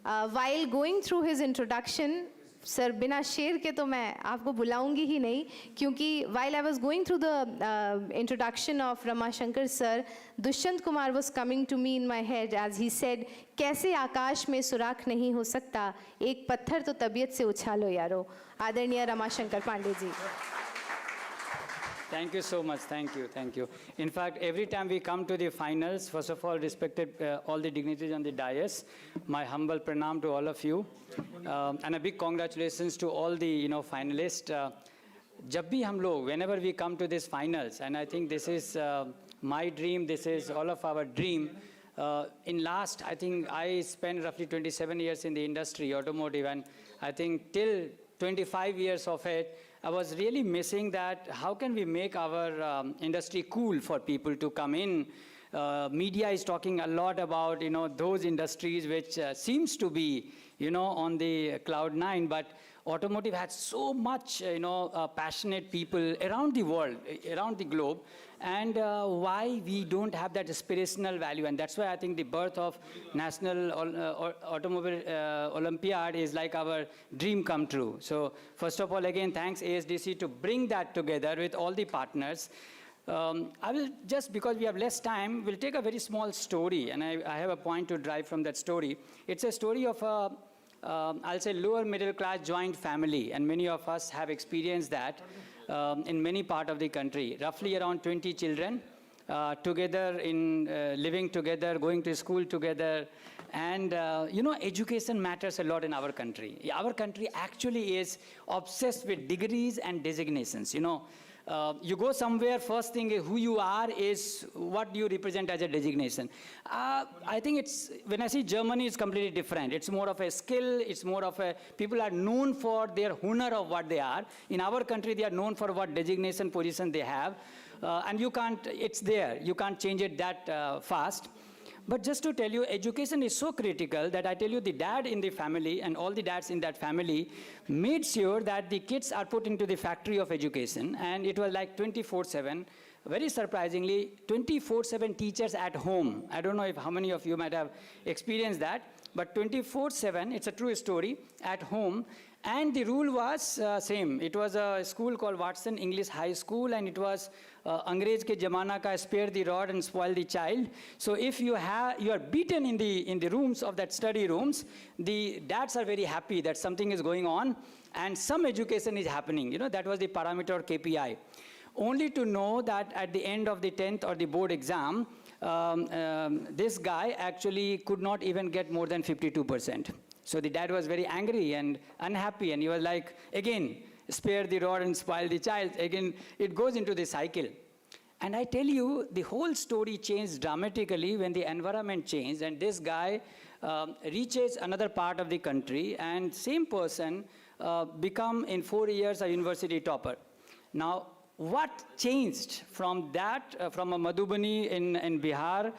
While going through his introduction, sir बिना शेर के तो मैं आपको बुलाऊंगी ही नहीं, क्योंकि while I was going through the introduction of Ramashankar sir, Dushyant Kumar was coming to me in my head as he said, कैसे आकाश में सुराख नहीं हो सकता, एक पत्थर तो तबीयत से उछालो यारो. आदरणीय Ramashankar Pandey ji. Thank you so much. Thank you. In fact, every time we come to the finals, first of all, respected all the dignitaries on the dais, my humble pranam to all of you, and a big congratulations to all the finalists. जब भी हम लोग, whenever we come to this finals, and I think this is my dream, this is all of our dream. In last, I think I spent roughly 27 years in the industry, automotive, and I think till 25 years of it, I was really missing that how can we make our industry cool for people to come in. Media is talking a lot about, those industries which seems to be, on the cloud nine, but automotive had so much, passionate people around the world, around the globe, and why we don't have that aspirational value. And that's why I think the birth of National Automobile Olympiad is like our dream come true. So first of all, again, thanks ASDC to bring that together with all the partners. I will just, because we have less time, we'll take a very small story, and I have a point to drive from that story. It's a story of a I'll say lower middle class joint family, and many of us have experienced that in many parts of the country. Roughly around 20 children together in living together, going to school together, And education matters a lot in our country. Our country actually is obsessed with degrees and designations. You go somewhere, first thing who you are is what you represent as a designation. I think when I see Germany, it's completely different. It's more of a skill, it's more of people are known for their honor of what they are. In our country, they are known for what designation position they have. And it's there. You can't change it that fast. But just to tell you, education is so critical that I tell you the dad in the family and all the dads in that family made sure that the kids are put into the factory of education, and it was like 24/7. Very surprisingly, 24/7 teachers at home. I don't know how many of you might have experienced that, but 24/7, it's a true story, at home. And the rule was same. It was a school called Watson English High School, and it was Angrez ke jamana ka spare the rod and spoil the child. So if you are beaten in the rooms of that study rooms, the dads are very happy that something is going on and some education is happening. That was the parameter or KPI. Only to know that at the end of the 10th or the board exam, this guy actually could not even get more than 52%. So the dad was very angry and unhappy, and he was like, again, spare the rod and spoil the child. Again, it goes into the cycle. And I tell you, the whole story changed dramatically when the environment changed, and this guy reaches another part of the country, and same person become in 4 years a university topper. Now, what changed from that, from a Madhubani in Bihar?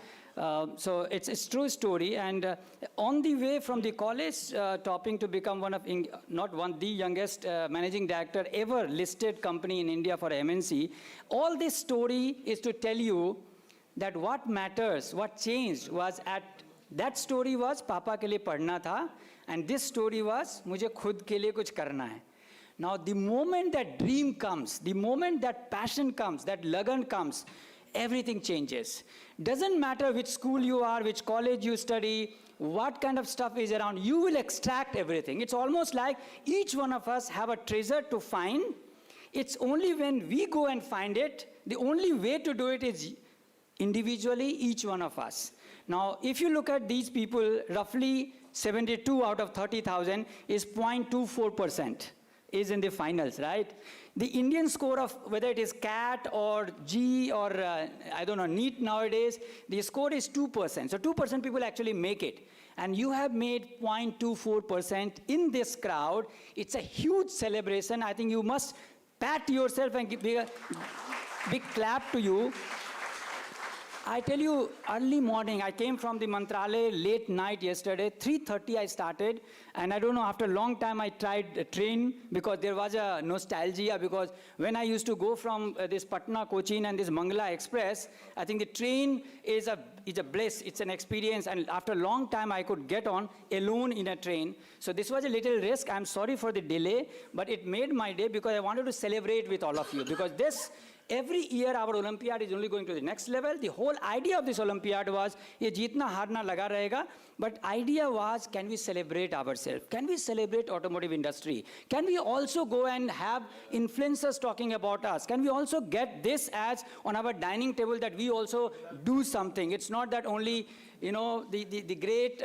So it's a true story, and on the way from the college topping to become the youngest managing director ever listed company in India for MNC, all this story is to tell you that what matters, what changed was that story was Papa ke liye padhna tha, and this story was mujhe khud ke liye kuch karna hai. Now the moment that dream comes, the moment that passion comes, that lagan comes, everything changes. Doesn't matter which school you are, which college you study, what kind of stuff is around, you will extract everything. It's almost like each one of us have a treasure to find. It's only when we go and find it, the only way to do it is individually, each one of us. Now, if you look at these people, roughly 72 out of 30,000 is 0.24%. is in the finals, right? The Indian score of whether it is CAT or G or I don't know, NEET nowadays, the score is 2%. So 2% people actually make it. And you have made 0.24% in this crowd. It's a huge celebration. I think you must pat yourself and give a big clap to you. I tell you, early morning, I came from the Mantralaya late night yesterday, 3:30 I started, and I don't know, after a long time I tried a train because there was a nostalgia, because when I used to go from this Patna, Cochin and this Mangala Express, I think the train is a bliss, it's an experience, and after a long time I could get on alone in a train. So this was a little risk. I'm sorry for the delay, but it made my day because I wanted to celebrate with all of you, because every year our Olympiad is only going to the next level. The whole idea of this Olympiad was, ye jeetna harna laga rahega, but idea was, can we celebrate ourselves? Can we celebrate automotive industry? Can we also go and have influencers talking about us? Can we also get this as on our dining table that we also do something? It's not that only, the great,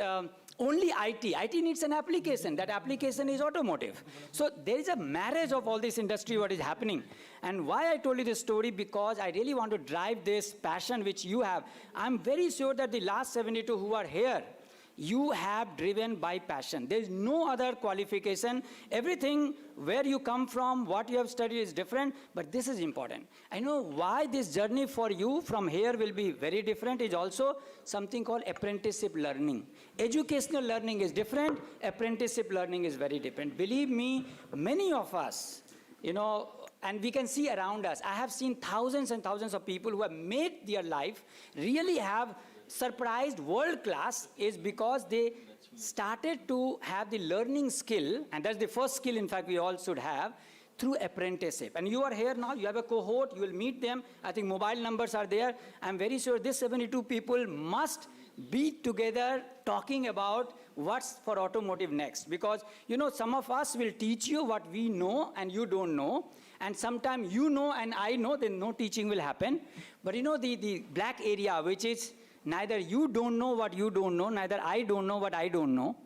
only IT. IT needs an application. That application is automotive. So there is a marriage of all this industry, what is happening. And why I told you this story, because I really want to drive this passion which you have. I'm very sure that the last 72 who are here, you have driven by passion. There is no other qualification. Everything, where you come from, what you have studied is different, but this is important. I know why this journey for you from here will be very different is also something called apprenticeship learning. Educational learning is different, apprenticeship learning is very different. Believe me, many of us, and we can see around us, I have seen thousands and thousands of people who have made their life, really have surprised world class, is because they started to have the learning skill, and that's the first skill in fact we all should have, through apprenticeship. And you are here now, you have a cohort, you will meet them. I think mobile numbers are there. I'm very sure this 72 people must be together talking about what's for automotive next. Because, some of us will teach you what we know and you don't know. And sometimes you know and I know, then no teaching will happen. But the black area, which is neither you don't know what you don't know, neither I don't know what I don't know.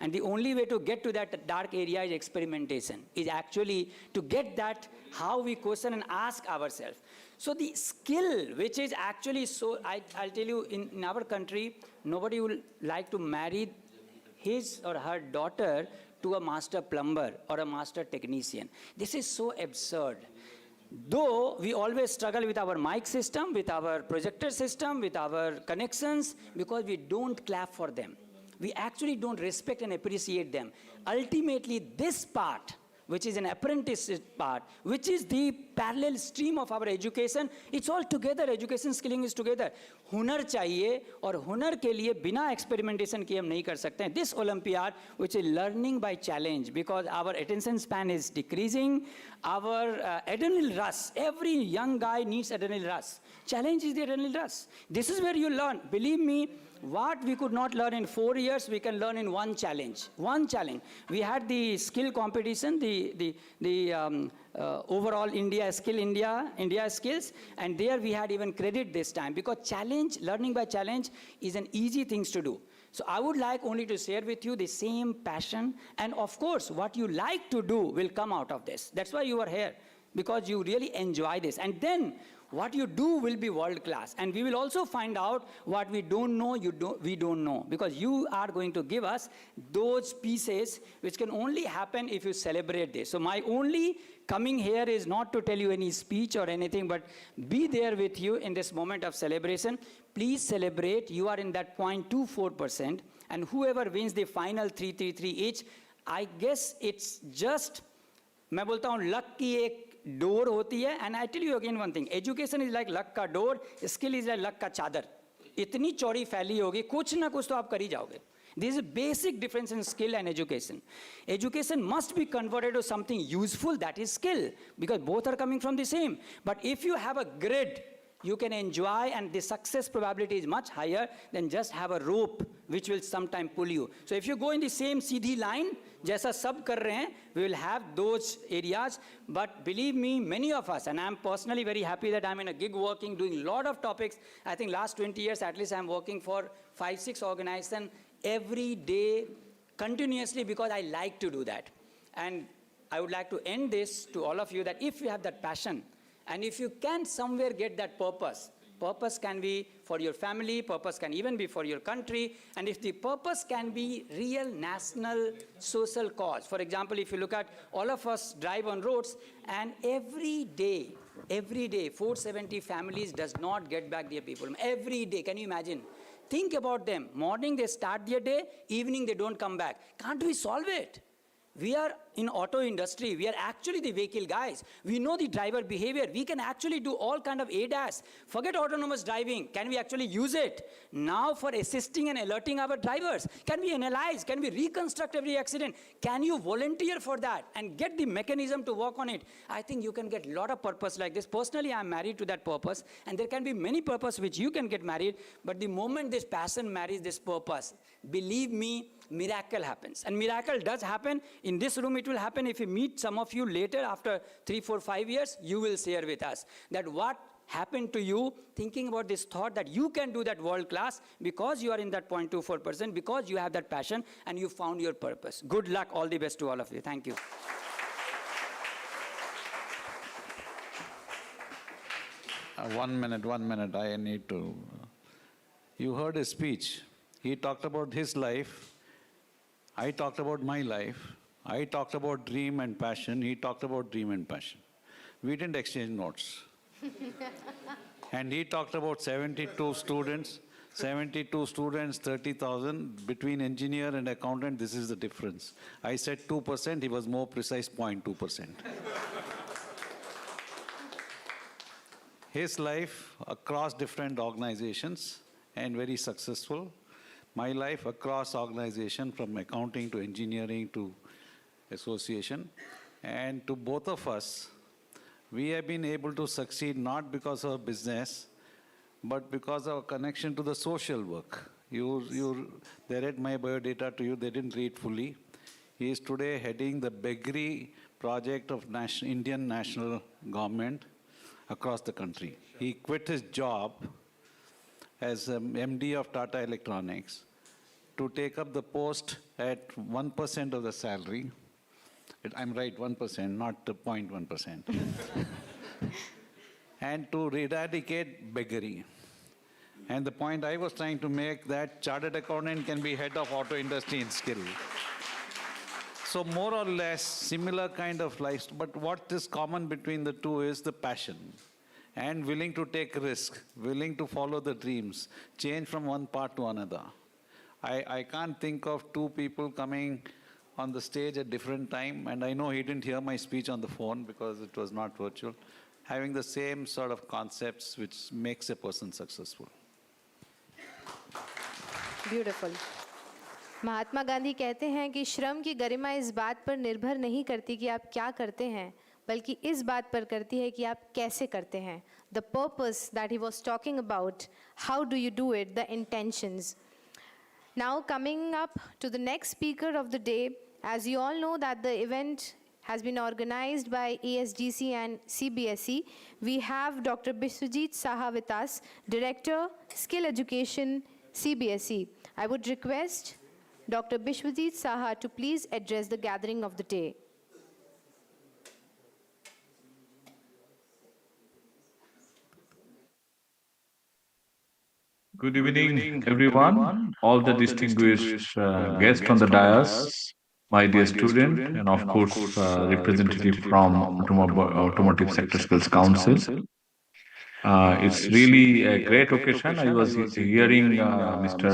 And the only way to get to that dark area is experimentation, is actually to get that how we question and ask ourselves. So the skill, which is actually so, I'll tell you, in our country, nobody will like to marry his or her daughter to a master plumber or a master technician. This is so absurd. Though we always struggle with our mic system, with our projector system, with our connections, because we don't clap for them. We actually don't respect and appreciate them. Ultimately, this part, which is an apprenticeship part, which is the parallel stream of our education, it's all together. Education skilling is together. हुनर चाहिए और हुनर के लिए बिना experimentation के हम नहीं कर सकते हैं. This Olympiad, which is learning by challenge, because our attention span is decreasing, our adrenal rush, every young guy needs adrenal rush. Challenge is the adrenal rush. This is where you learn. Believe me, what we could not learn in 4 years, we can learn in one challenge. One challenge. We had the skill competition, the overall India skills, and there we had even credit this time, because challenge, learning by challenge is an easy thing to do. So I would like only to share with you the same passion, and of course what you like to do will come out of this. That's why you are here, because you really enjoy this. And then what you do will be world class. And we will also find out what we don't know, we don't know. Because you are going to give us those pieces which can only happen if you celebrate this. So my only coming here is not to tell you any speech or anything, but be there with you in this moment of celebration. Please celebrate. You are in that 0.24%. And whoever wins the final 333 each, I guess it's just, मैं बोलता हूँ luck की एक door होती है. And I tell you again one thing, education is like luck का door, skill is like luck का चादर. इतनी चौड़ी फैली होगी, कुछ ना कुछ तो आप कर ही जाओगे. There is a basic difference in skill and education. Education must be converted to something useful, that is skill, because both are coming from the same. But if you have a grid, you can enjoy, and the success probability is much higher than just have a rope which will sometime pull you. So if you go in the same Sidhi line, जैसा सब कर रहे हैं, we will have those areas. But believe me, many of us, and I'm personally very happy that I'm in a gig working, doing a lot of topics. I think last 20 years at least I'm working for 5-6 organizations every day, continuously, because I like to do that. And I would like to end this to all of you, that if you have that passion, and if you can somewhere get that purpose, purpose can be for your family, purpose can even be for your country, and if the purpose can be real national social cause. For example, if you look at all of us drive on roads, and every day, 470 families does not get back their people. Every day, can you imagine? Think about them. Morning they start their day, evening they don't come back. Can't we solve it? We are in auto industry. We are actually the vehicle guys. We know the driver behavior. We can actually do all kind of ADAS. Forget autonomous driving. Can we actually use it now for assisting and alerting our drivers? Can we analyze? Can we reconstruct every accident? Can you volunteer for that and get the mechanism to work on it? I think you can get a lot of purpose like this. Personally, I'm married to that purpose, and there can be many purposes which you can get married, but the moment this passion marries this purpose, believe me, miracle happens. And miracle does happen. In this room, it will happen. If you meet some of you later, after 3, 4, 5 years, you will share with us that what happened to you, thinking about this thought that you can do that world class because you are in that 0.24%, because you have that passion and you found your purpose. Good luck. All the best to all of you. Thank you. One minute. I need to. You heard his speech. He talked about his life. I talked about my life. I talked about dream and passion. He talked about dream and passion. We didn't exchange notes. And he talked about 72 students, 30,000. Between engineer and accountant, this is the difference. I said 2%, he was more precise, 0.2%. His life across different organizations and very successful. My life across organization, from accounting to engineering to association. And to both of us, we have been able to succeed not because of business, but because of our connection to the social work. They read my biodata to you, they didn't read fully. He is today heading the Begri project of Indian national government across the country. He quit his job as MD of Tata Electronics to take up the post at 1% of the salary. I'm right, 1%, not 0.1%. And to eradicate beggary. And the point I was trying to make that chartered accountant can be head of auto industry in skill. So more or less similar kind of life, but what is common between the two is the passion and willing to take risk, willing to follow the dreams, change from one part to another. I can't think of two people coming on the stage at different time, and I know he didn't hear my speech on the phone because it was not virtual, having the same sort of concepts which makes a person successful. Beautiful. Mahatma Gandhi कहते हैं कि श्रम की गरिमा इस बात पर निर्भर नहीं करती कि आप क्या करते हैं, बल्कि इस बात पर करती है कि आप कैसे करते हैं। The purpose that he was talking about, how do you do it, the intentions. Now coming up to the next speaker of the day, as you all know that the event has been organized by ASGC and CBSE. We have Dr. Biswajit Saha with us, Director, Skill Education, CBSE. I would request Dr. Biswajit Saha to please address the gathering of the day. Good evening, everyone, all the distinguished guests on the dais, my dear student, and of course, representative from Automotive Sector Skills Council. It's really a great occasion. I was hearing Mr.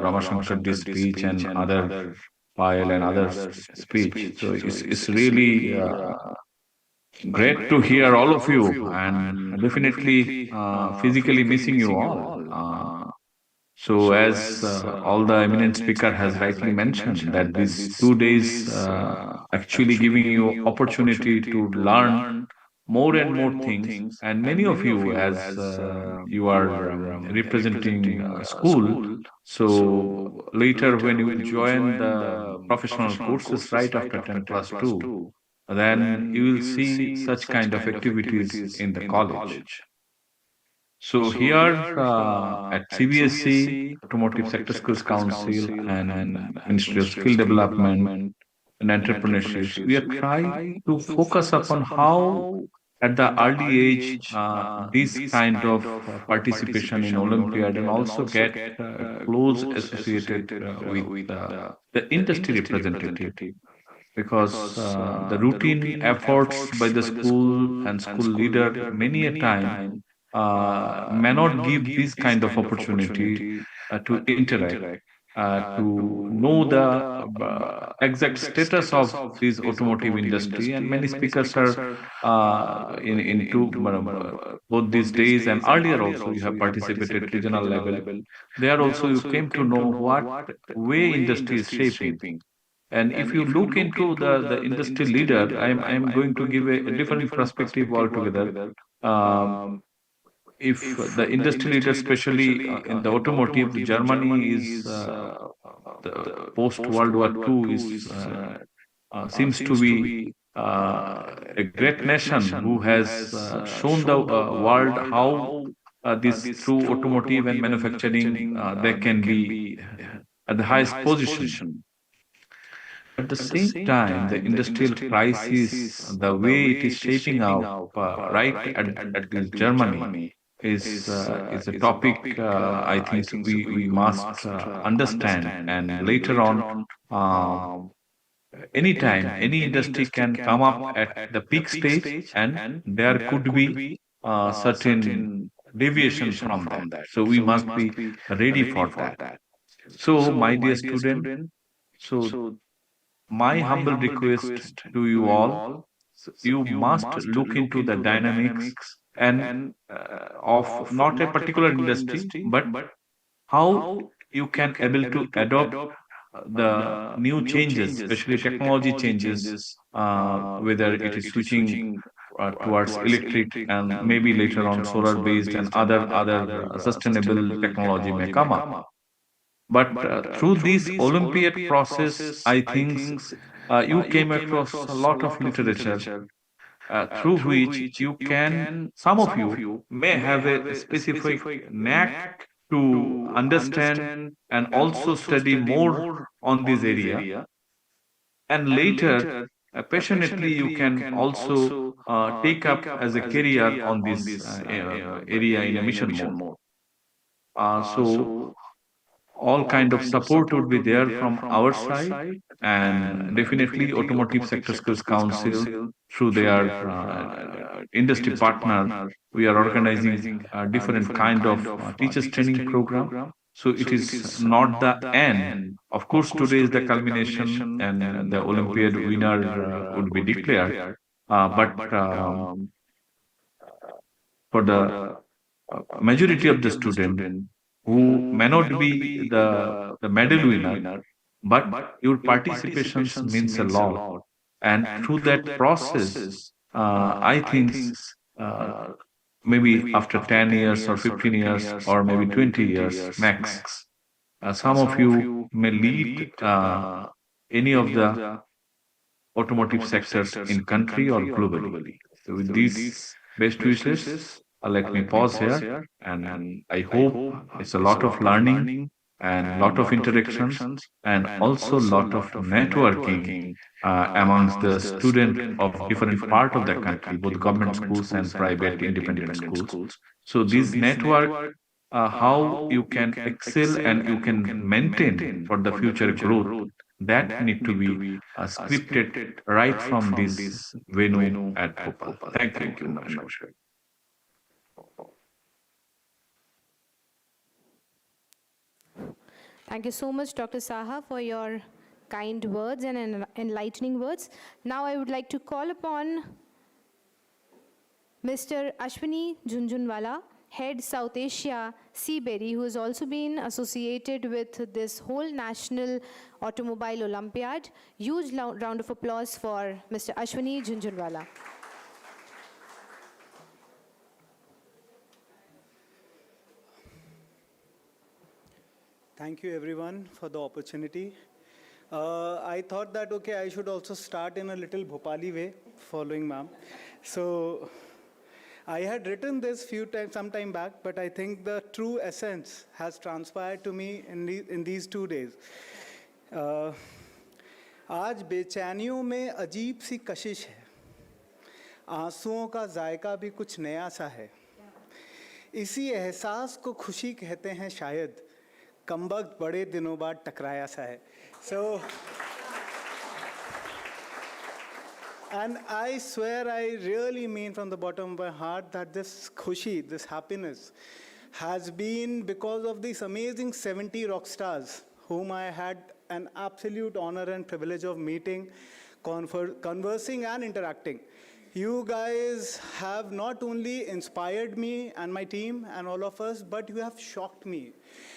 Ramashankar's speech and other file and others' speech. So it's really great to hear all of you, and definitely physically missing you all. So as all the eminent speaker has rightly mentioned, that these 2 days actually giving you opportunity to learn more and more things, and many of you as you are representing school, so later when you join the professional courses right after 10 plus 2, then you will see such kind of activities in the college. So here at CBSE, Automotive Sector Skills Council and Ministry of Skill Development and Entrepreneurship, we are trying to focus upon how at the early age this kind of participation in Olympiad and also get close associated with the industry representative, because the routine efforts by the school and school leader many a time may not give this kind of opportunity to interact, to know the exact status of this automotive industry. And many speakers are into both these days and earlier also you have participated regional level. There also you came to know what way industry is shaping. And if you look into the industry leader, I'm going to give a different perspective altogether. If the industry leader, especially in the automotive, Germany is the post World War II is seems to be a great nation who has shown the world how this through automotive and manufacturing they can be at the highest position. At the same time, the industrial crisis, the way it is shaping up right at this Germany is a topic I think we must understand. And later on, anytime, any industry can come up at the peak stage and there could be certain deviation from that. So we must be ready for that. So my dear student, so my humble request to you all, you must look into the dynamics and of not a particular industry, but how you can able to adopt the new changes, especially technology changes, whether it is switching towards electric and maybe later on solar based and other sustainable technology may come up. But through this Olympiad process, I think you came across a lot of literature through which you can, some of you may have a specific knack to understand and also study more on this area. And later, passionately, you can also take up as a career on this area in a mission mode. So all kind of support would be there from our side, and definitely Automotive Sector Skills Council through their industry partner, we are organizing different kind of teachers training program. So it is not the end. Of course, today is the culmination, and the Olympiad winner would be declared. But for the majority of the student who may not be the medal winner, but your participations means a lot. And through that process, I think uh, maybe after 10 years or 15 years or maybe 20 years max, some of you may lead any of the automotive sectors in country or globally. So with these best wishes, let me pause here, and I hope it's a lot of learning and lot of interactions and also lot of networking amongst the student of different part of the country, both government schools and private independent schools. So this network, how you can excel and you can maintain for the future growth, that need to be scripted right from this venue at Bhopal. Thank you. Namaskar. Thank you so much, Dr. Saha, for your kind words and enlightening words. Now I would like to call upon Mr. Ashwini Jhunjhunwala, Head South Asia, Seaberry, who has also been associated with this whole National Automobile Olympiad. Huge round of applause for Mr. Ashwini Jhunjhunwala. Thank you everyone for the opportunity. I thought that, okay, I should also start in a little Bhopali way, following ma'am. So I had written this some time back, but I think the true essence has transpired to me in these 2 days. आज बेचैनियों में अजीब सी कशिश है, आंसुओं का जायका भी कुछ नया सा है, इसी एहसास को खुशी कहते हैं शायद, कमबख्त बड़े दिनों बाद टकराया सा है. So, and I swear, I really mean from the bottom of my heart that this khushi, this happiness, has been because of these amazing 70 rock stars whom I had an absolute honor and privilege of meeting, conversing and interacting. You guys have not only inspired me and my team and all of us, but you have shocked me.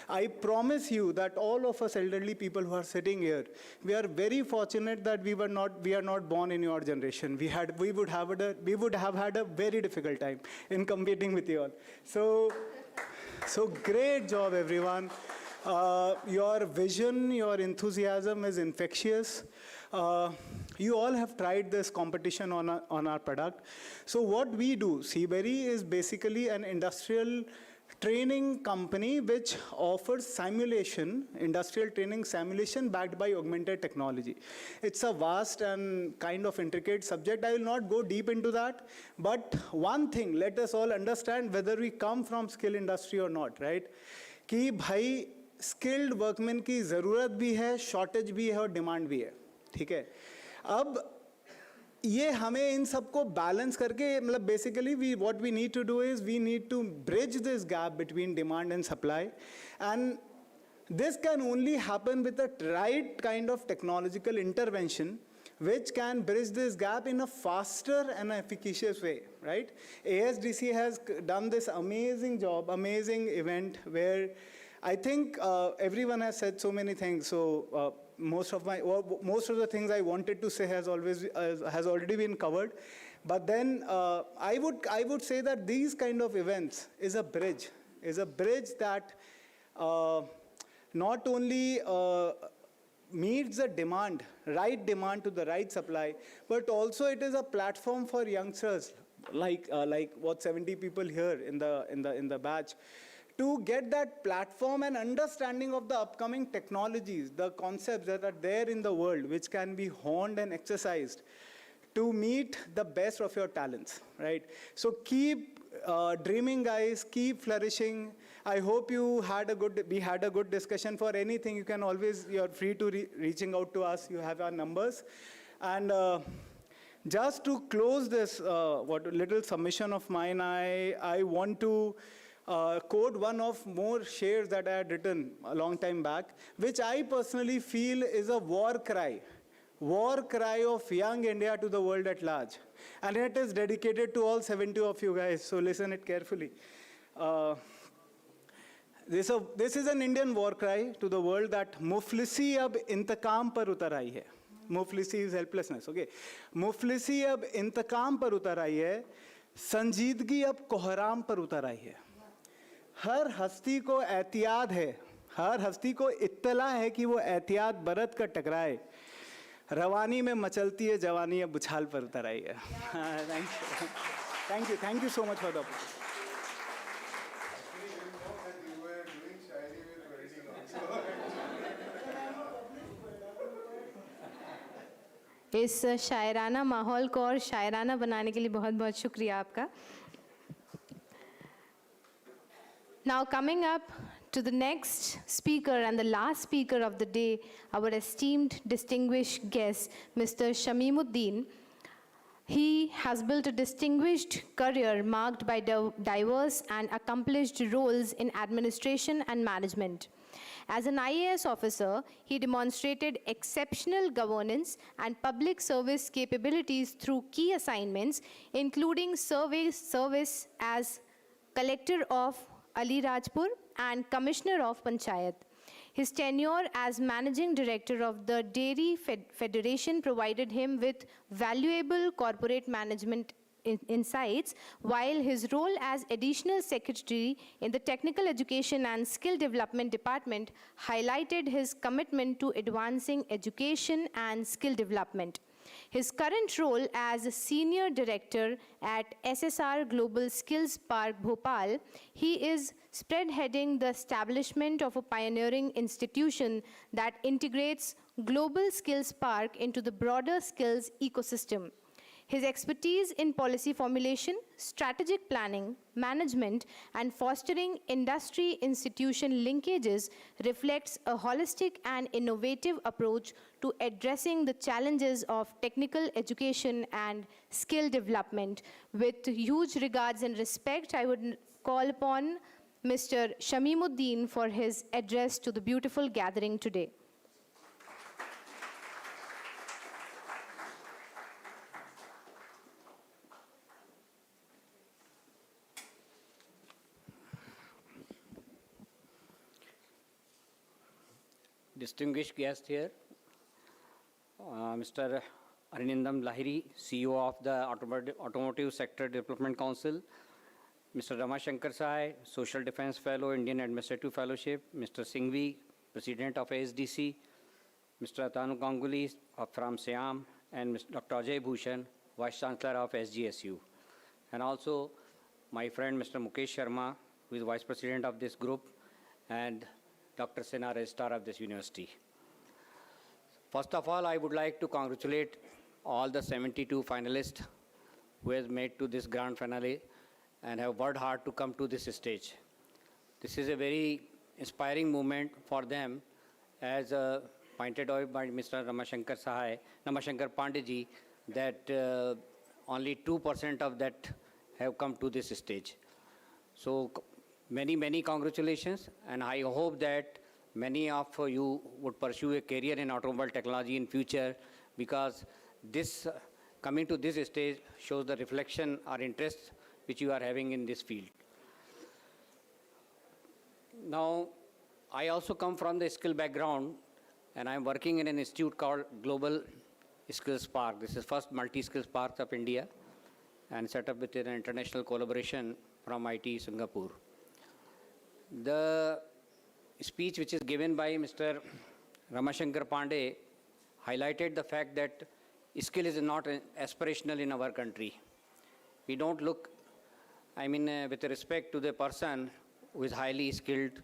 I promise you that all of us elderly people who are sitting here, we are very fortunate that we are not born in your generation. We would have had a very difficult time in competing with you all. So great job, everyone. Your vision, your enthusiasm is infectious. You all have tried this competition on our product. So what we do, Seaberry is basically an industrial training company which offers simulation, industrial training simulation backed by augmented technology. It's a vast and kind of intricate subject. I will not go deep into that. But one thing, let us all understand whether we come from skill industry or not, right? कि भाई skilled workmen की ज़रूरत भी है, shortage भी है और demand भी है, ठीक है? अब ये हमें इन सबको बैलेंस करके मतलब basically what we need to do is we need to bridge this gap between demand and supply and this can only happen with a right kind of technological intervention which can bridge this gap in a faster and efficacious way, right? ASDC has done this amazing job, amazing event where I think everyone has said so many things. So most of the things I wanted to say has already been covered. But then I would say that these kind of events is a bridge that not only meets the demand, right demand to the right supply, but also it is a platform for youngsters like what 70 people here in the batch to get that platform and understanding of the upcoming technologies, the concepts that are there in the world, which can be honed and exercised to meet the best of your talents, right? So keep dreaming, guys, keep flourishing. I hope we had a good discussion. For anything, you can always, you're free to reaching out to us. You have our numbers. And just to close this little submission of mine, I want to quote one of more shares that I had written a long time back, which I personally feel is a war cry of young India to the world at large. And it is dedicated to all 70 of you guys, so listen it carefully. This is an Indian war cry to the world that Muflisi ab intakam par utar aayi hai. Muflisi is helplessness, okay? Muflisi ab intakam par utar aayi hai. संजीदगी अब कोहराम पर उतर आई है. हर हस्ती को एहतियात है, हर हस्ती को इत्तला है कि वो एहतियात बरत कर टकराए. रवानी में मचलती है जवानी अब बुछाल पर उतर आई है. Thank you so much for the opportunity. इस शायराना माहौल को और शायराना बनाने के लिए बहुत बहुत शुक्रिया आपका. Now coming up to the next speaker and the last speaker of the day, our esteemed distinguished guest, Mr. Shamimuddin. He has built a distinguished career marked by diverse and accomplished roles in administration and management. As an IAS officer, he demonstrated exceptional governance and public service capabilities through key assignments, including service as Collector of Ali Rajpur and Commissioner of Panchayat. His tenure as Managing Director of the Dairy Federation provided him with valuable corporate management insights, while his role as Additional Secretary in the Technical Education and Skill Development Department highlighted his commitment to advancing education and skill development. His current role as Senior Director at SSR Global Skills Park, Bhopal, he is spearheading the establishment of a pioneering institution that integrates Global Skills Park into the broader skills ecosystem. His expertise in policy formulation, strategic planning, management, and fostering industry-institution linkages reflects a holistic and innovative approach to addressing the challenges of technical education and skill development. With huge regards and respect, I would call upon Mr. Shamimuddin for his address to the beautiful gathering today. Distinguished guest here, Mr. Arindam Lahiri, CEO of the Automotive Sector Development Council, Mr. Ramashankar Sahai, Social Defense Fellow, Indian Administrative Fellowship, Mr. Singhvi, President of ASDC, Mr. Atanu Ganguly from SIAM, and Dr. Ajay Bhushan, Vice Chancellor of SGSU. And also my friend Mr. Mukesh Sharma, who is Vice President of this group, and Dr. Sinha, Registrar of this university. First of all, I would like to congratulate all the 72 finalists who have made to this grand finale and have worked hard to come to this stage. This is a very inspiring moment for them, as pointed out by Mr. Ramashankar Pandey, that only 2% of that have come to this stage. So many congratulations, and I hope that many of you would pursue a career in automobile technology in future, because this coming to this stage shows the reflection or interest which you are having in this field. Now, I also come from the skill background, and I'm working in an institute called Global Skills Park. This is first multi-skills park of India, and set up with an international collaboration from IT Singapore. The speech which is given by Mr. Ramashankar Pandey highlighted the fact that skill is not aspirational in our country. We don't look, with respect to the person who is highly skilled.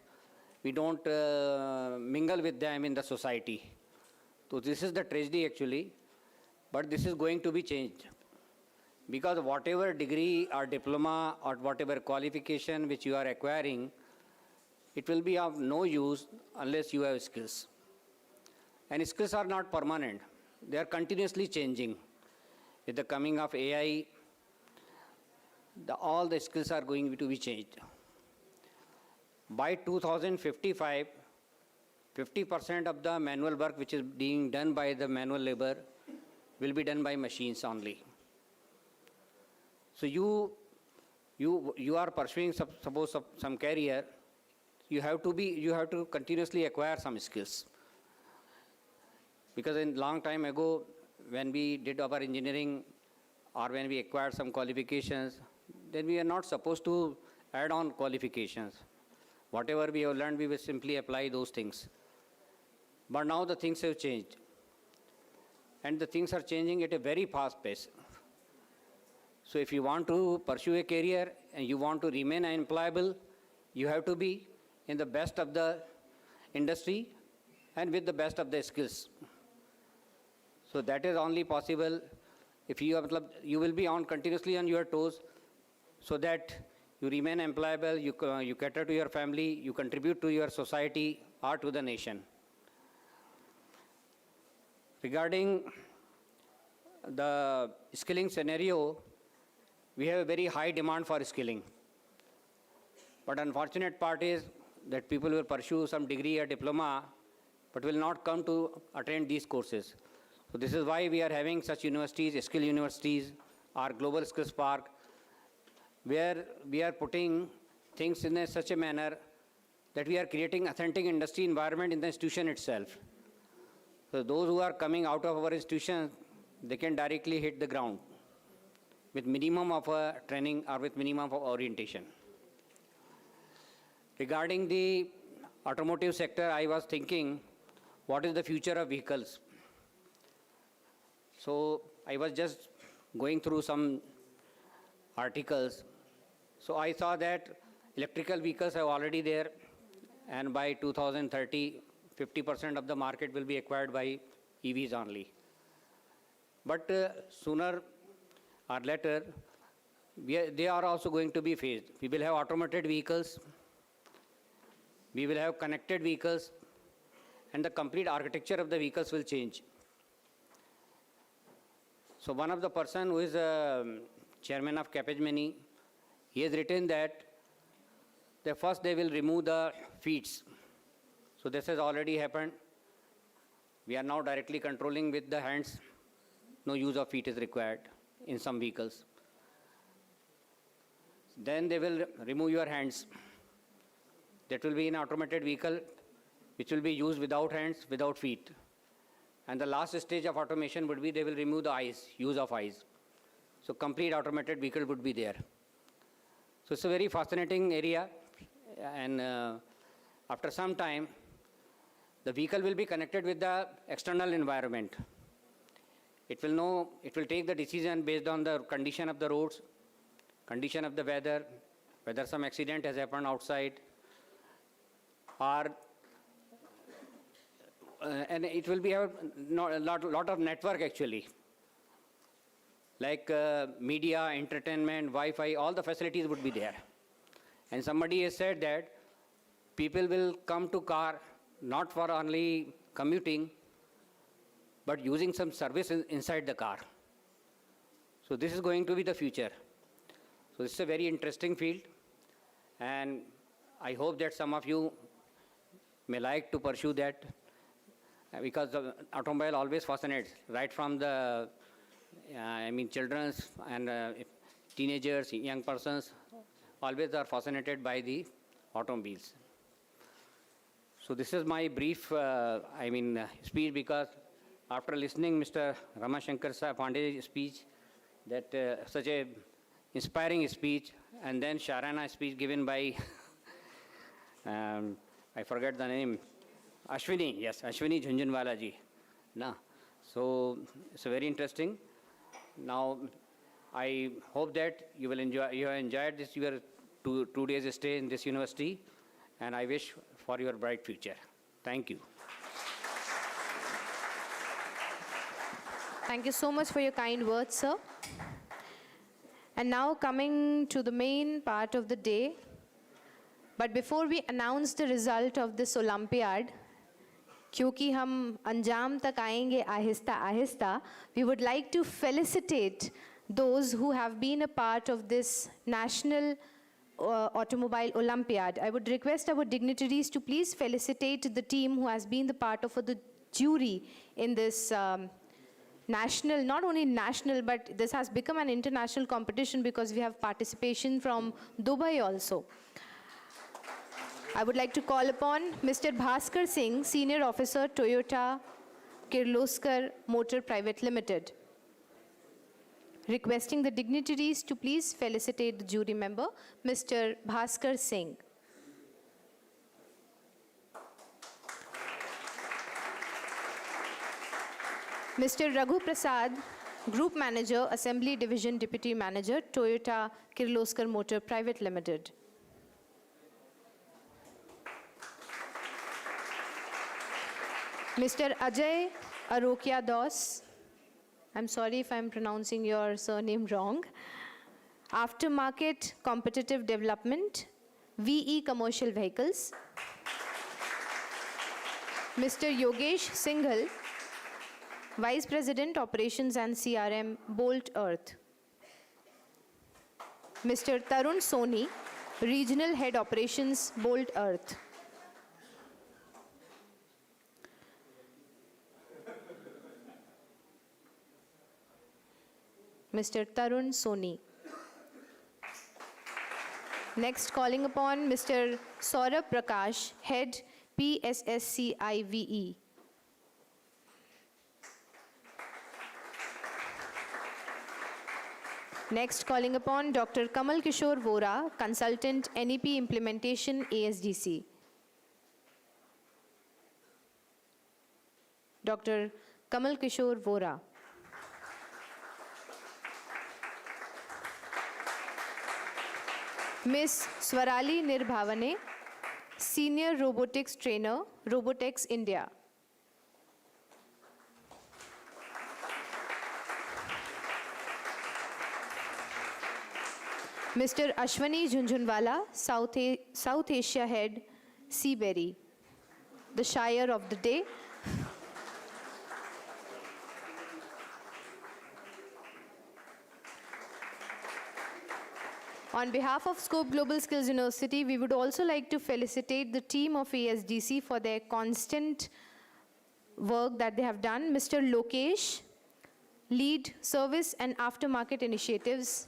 We don't mingle with them in the society. So this is the tragedy actually, but this is going to be changed. Because whatever degree or diploma or whatever qualification which you are acquiring, it will be of no use unless you have skills. And skills are not permanent. They are continuously changing. With the coming of AI, all the skills are going to be changed. By 2055, 50% of the manual work which is being done by the manual labor will be done by machines only. So you are pursuing suppose some career, you have to continuously acquire some skills. Because in long time ago, when we did our engineering or when we acquired some qualifications, then we are not supposed to add on qualifications. Whatever we have learned, we will simply apply those things. But now the things have changed. And the things are changing at a very fast pace. So if you want to pursue a career and you want to remain employable, you have to be in the best of the industry and with the best of the skills. So that is only possible if you will be continuously on your toes so that you remain employable, you cater to your family, you contribute to your society or to the nation. Regarding the skilling scenario, we have a very high demand for skilling. But unfortunate part is that people will pursue some degree or diploma, but will not come to attend these courses. So this is why we are having such universities, skill universities, or global skills park, where we are putting things in such a manner that we are creating authentic industry environment in the institution itself. So those who are coming out of our institution, they can directly hit the ground with minimum of training or with minimum of orientation. Regarding the automotive sector, I was thinking, what is the future of vehicles? So I was just going through some articles. So I saw that electrical vehicles are already there, and by 2030, 50% of the market will be acquired by EVs only. But sooner or later, they are also going to be phased. We will have automated vehicles, we will have connected vehicles, and the complete architecture of the vehicles will change. So one of the person who is chairman of Capgemini, he has written that first they will remove the feet. So this has already happened. We are now directly controlling with the hands. No use of feet is required in some vehicles. Then they will remove your hands. That will be an automated vehicle which will be used without hands, without feet. And the last stage of automation would be they will remove the eyes, use of eyes. So complete automated vehicle would be there. So it's a very fascinating area. And after some time, the vehicle will be connected with the external environment. It will take the decision based on the condition of the roads, condition of the weather, whether some accident has happened outside, or and it will be a lot of network actually, like media, entertainment, Wi-Fi, all the facilities would be there. And somebody has said that people will come to car not for only commuting, but using some service inside the car. So this is going to be the future. So this is a very interesting field, and I hope that some of you may like to pursue that, because the automobile always fascinates, right from the, children's and teenagers, young persons, always are fascinated by the automobiles. So this is my brief, speech, because after listening Mr. Ramashankar Pandey's speech, that such a inspiring speech, and then Sharana speech given by, I forget the name, Ashwini Jhunjhunwala ji. No. So it's very interesting. Now I hope that you have enjoyed this your 2 days stay in this university, and I wish for your bright future. Thank you. Thank you so much for your kind words, sir. And now coming to the main part of the day. But before we announce the result of this Olympiad, क्योंकि हम अंजाम तक आएंगे Aahista Aahista, we would like to felicitate those who have been a part of this National Automobile Olympiad. I would request our dignitaries to please felicitate the team who has been the part of the jury in this national, not only national, but this has become an international competition because we have participation from Dubai also. I would like to call upon Mr. Bhaskar Singh, Senior Officer, Toyota Kirloskar Motor Private Limited. Requesting the dignitaries to please felicitate the jury member, Mr. Bhaskar Singh. Mr. Raghu Prasad, Group Manager, Assembly Division Deputy Manager, Toyota Kirloskar Motor Private Limited. Mr. Ajay Arokia Das, I'm sorry if I'm pronouncing your surname wrong. Aftermarket Competitive Development, VE Commercial Vehicles. Mr. Yogesh Singhal, Vice President Operations and CRM, Bolt Earth. Mr. Tarun Soni, Regional Head Operations, Bolt Earth. Mr. Tarun Soni. Next, calling upon Mr. Saurabh Prakash, Head PSSCIVE. Next, calling upon Dr. Kamal Kishore Vora, Consultant NEP Implementation, ASDC. Dr. Kamal Kishore Vora. Ms. Swarali Nirbhavane, Senior Robotics Trainer, Robotics India. Mr. Ashwani Junjunwala, South Asia Head, Seaberry, the Shire of the Day. On behalf of Scope Global Skills University, we would also like to felicitate the team of ASDC for their constant work that they have done. Mr. Lokesh, Lead Service and Aftermarket Initiatives.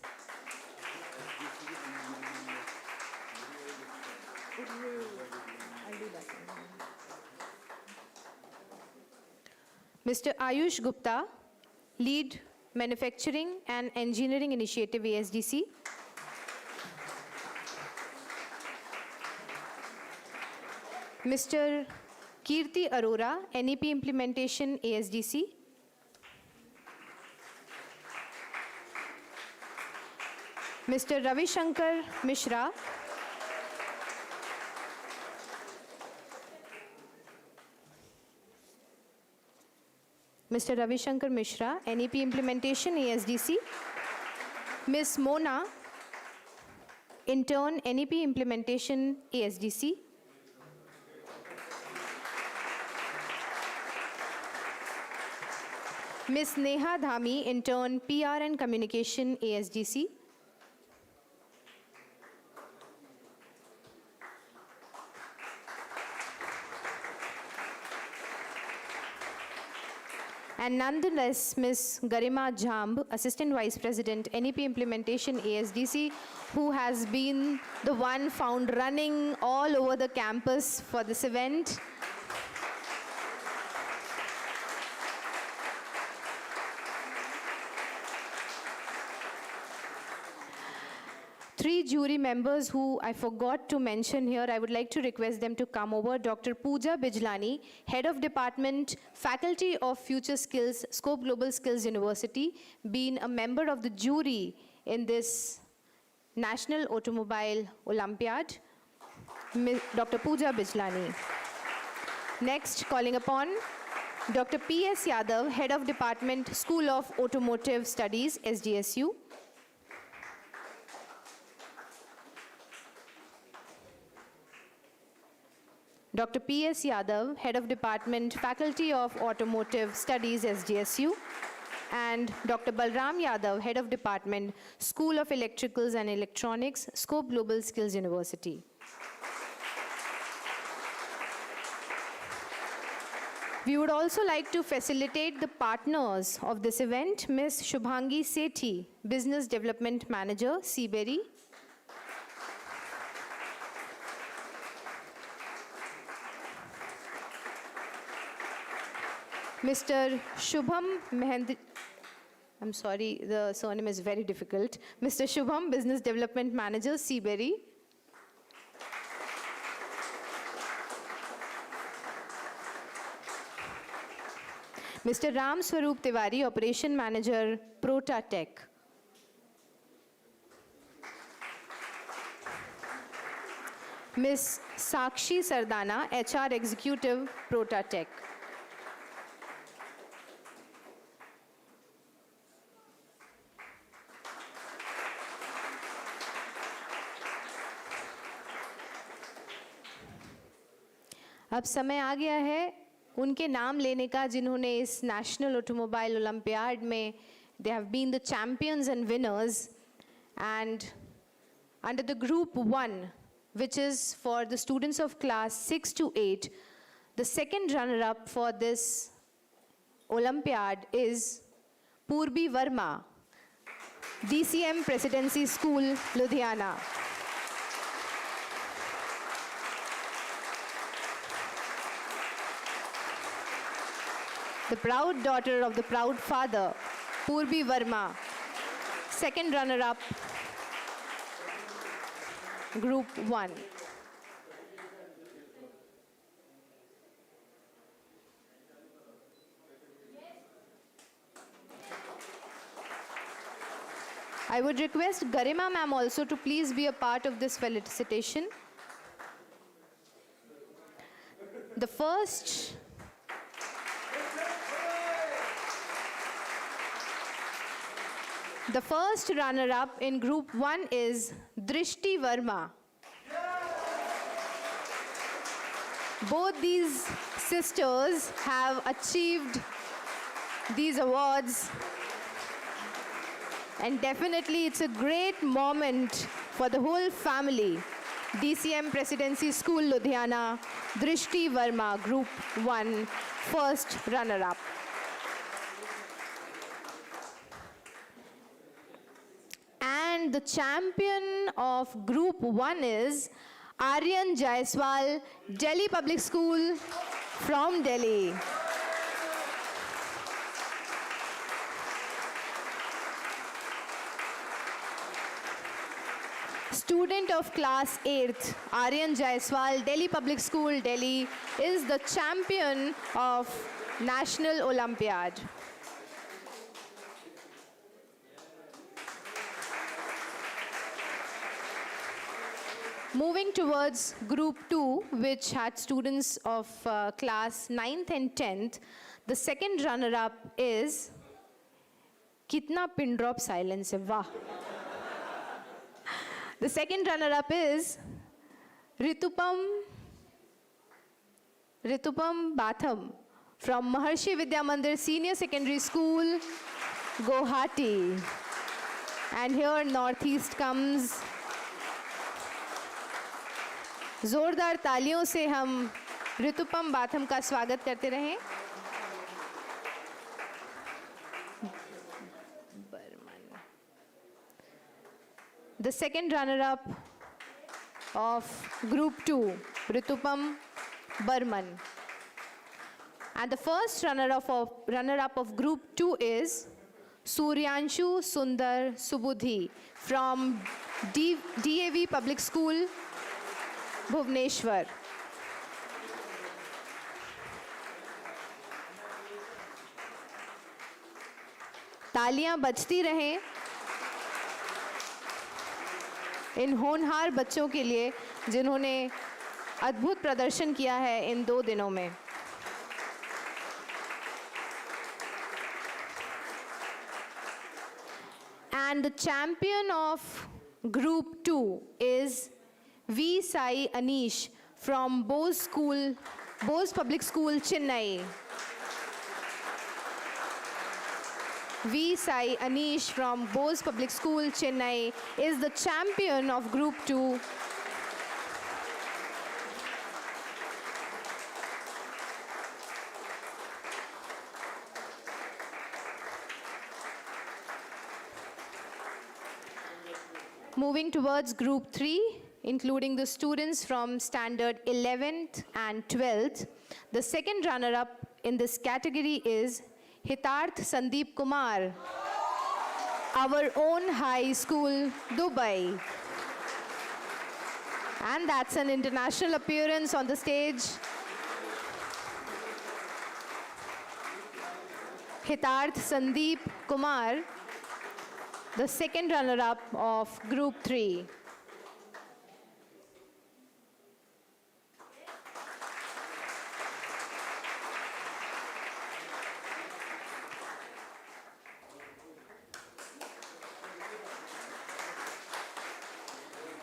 Mr. Ayush Gupta, Lead Manufacturing and Engineering Initiative, ASDC. Mr. Kirti Arora, NEP Implementation, ASDC. Mr. Ravi Shankar Mishra, Mr. Ravi Shankar Mishra, NEP Implementation, ASDC. Ms. Mona, Intern, NEP Implementation, ASDC. Ms. Neha Dhami, Intern, PR and Communication, ASDC. And nonetheless, Ms. Garima Jamb, Assistant Vice President, NEP Implementation, ASDC, who has been the one found running all over the campus for this event. Three jury members who I forgot to mention here, I would like to request them to come over. Dr. Pooja Bijlani, Head of Department, Faculty of Future Skills, Scope Global Skills University, being a member of the jury in this National Automobile Olympiad, Dr. Pooja Bijlani. Next, calling upon Dr. P.S. Yadav, Head of Department, School of Automotive Studies, SDSU. Dr. P.S. Yadav, Head of Department, Faculty of Automotive Studies, SDSU. And Dr. Balram Yadav, Head of Department, School of Electricals and Electronics, Scope Global Skills University. We would also like to facilitate the partners of this event, Ms. Shubhangi Sethi, Business Development Manager, Seaberry. Mr. Shubham Mehendri, I'm sorry, the surname is very difficult. Mr. Shubham, Business Development Manager, Seaberry. Mr. Ram Swaroop Tiwari, Operation Manager, Prota Tech. Ms. Sakshi Sardana, HR Executive, Prota Tech. अब समय आ गया है उनके नाम लेने का जिन्होंने इस नेशनल ऑटोमोबाइल ओलंपियाड में they have been the champions and winners, and under the group 1, which is for the students of class 6 to 8, the second runner-up for this Olympiad is Purbi Verma, DCM Presidency School, Ludhiana. The proud daughter of the proud father, Purbi Verma, second runner-up, Group 1. I would request Garima ma'am also to please be a part of this felicitation. The first runner-up in Group 1 is Drishti Verma. Both these sisters have achieved these awards, and definitely it's a great moment for the whole family. DCM Presidency School, Ludhiana, Drishti Verma, Group 1, first runner-up. And the champion of Group 1 is Aryan Jaiswal, Delhi Public School from Delhi. Student of class 8th, Aryan Jaiswal, Delhi Public School, Delhi, is the champion of National Olympiad. Moving towards Group 2, which had students of class 9th and 10th, the second runner-up is, kitna pin drop silence hai, wah. The second runner-up is Ritupam Batham from Maharshi Vidya Mandir Senior Secondary School, Guwahati. And here Northeast comes. जोरदार तालियों से हम ऋतुपम बाथम का स्वागत करते रहें. The second runner-up of Group 2, Ritupam Burman. And the first runner-up of Group 2 is Suryanshu Sundar Subudhi from DAV Public School, Bhubaneswar. तालियां बजती रहें. इन होनहार बच्चों के लिए जिन्होंने अद्भुत प्रदर्शन किया है इन 2 दिनों में. And the champion of Group 2 is V. Sai Anish from Bose Public School, Chennai. V. Sai Anish from Bose Public School, Chennai is the champion of Group 2. Moving towards Group 3, including the students from Standard 11th and 12th, the second runner-up in this category is Hitarth Sandeep Kumar, our own high school, Dubai. And that's an international appearance on the stage. Hitarth Sandeep Kumar, the second runner-up of Group 3.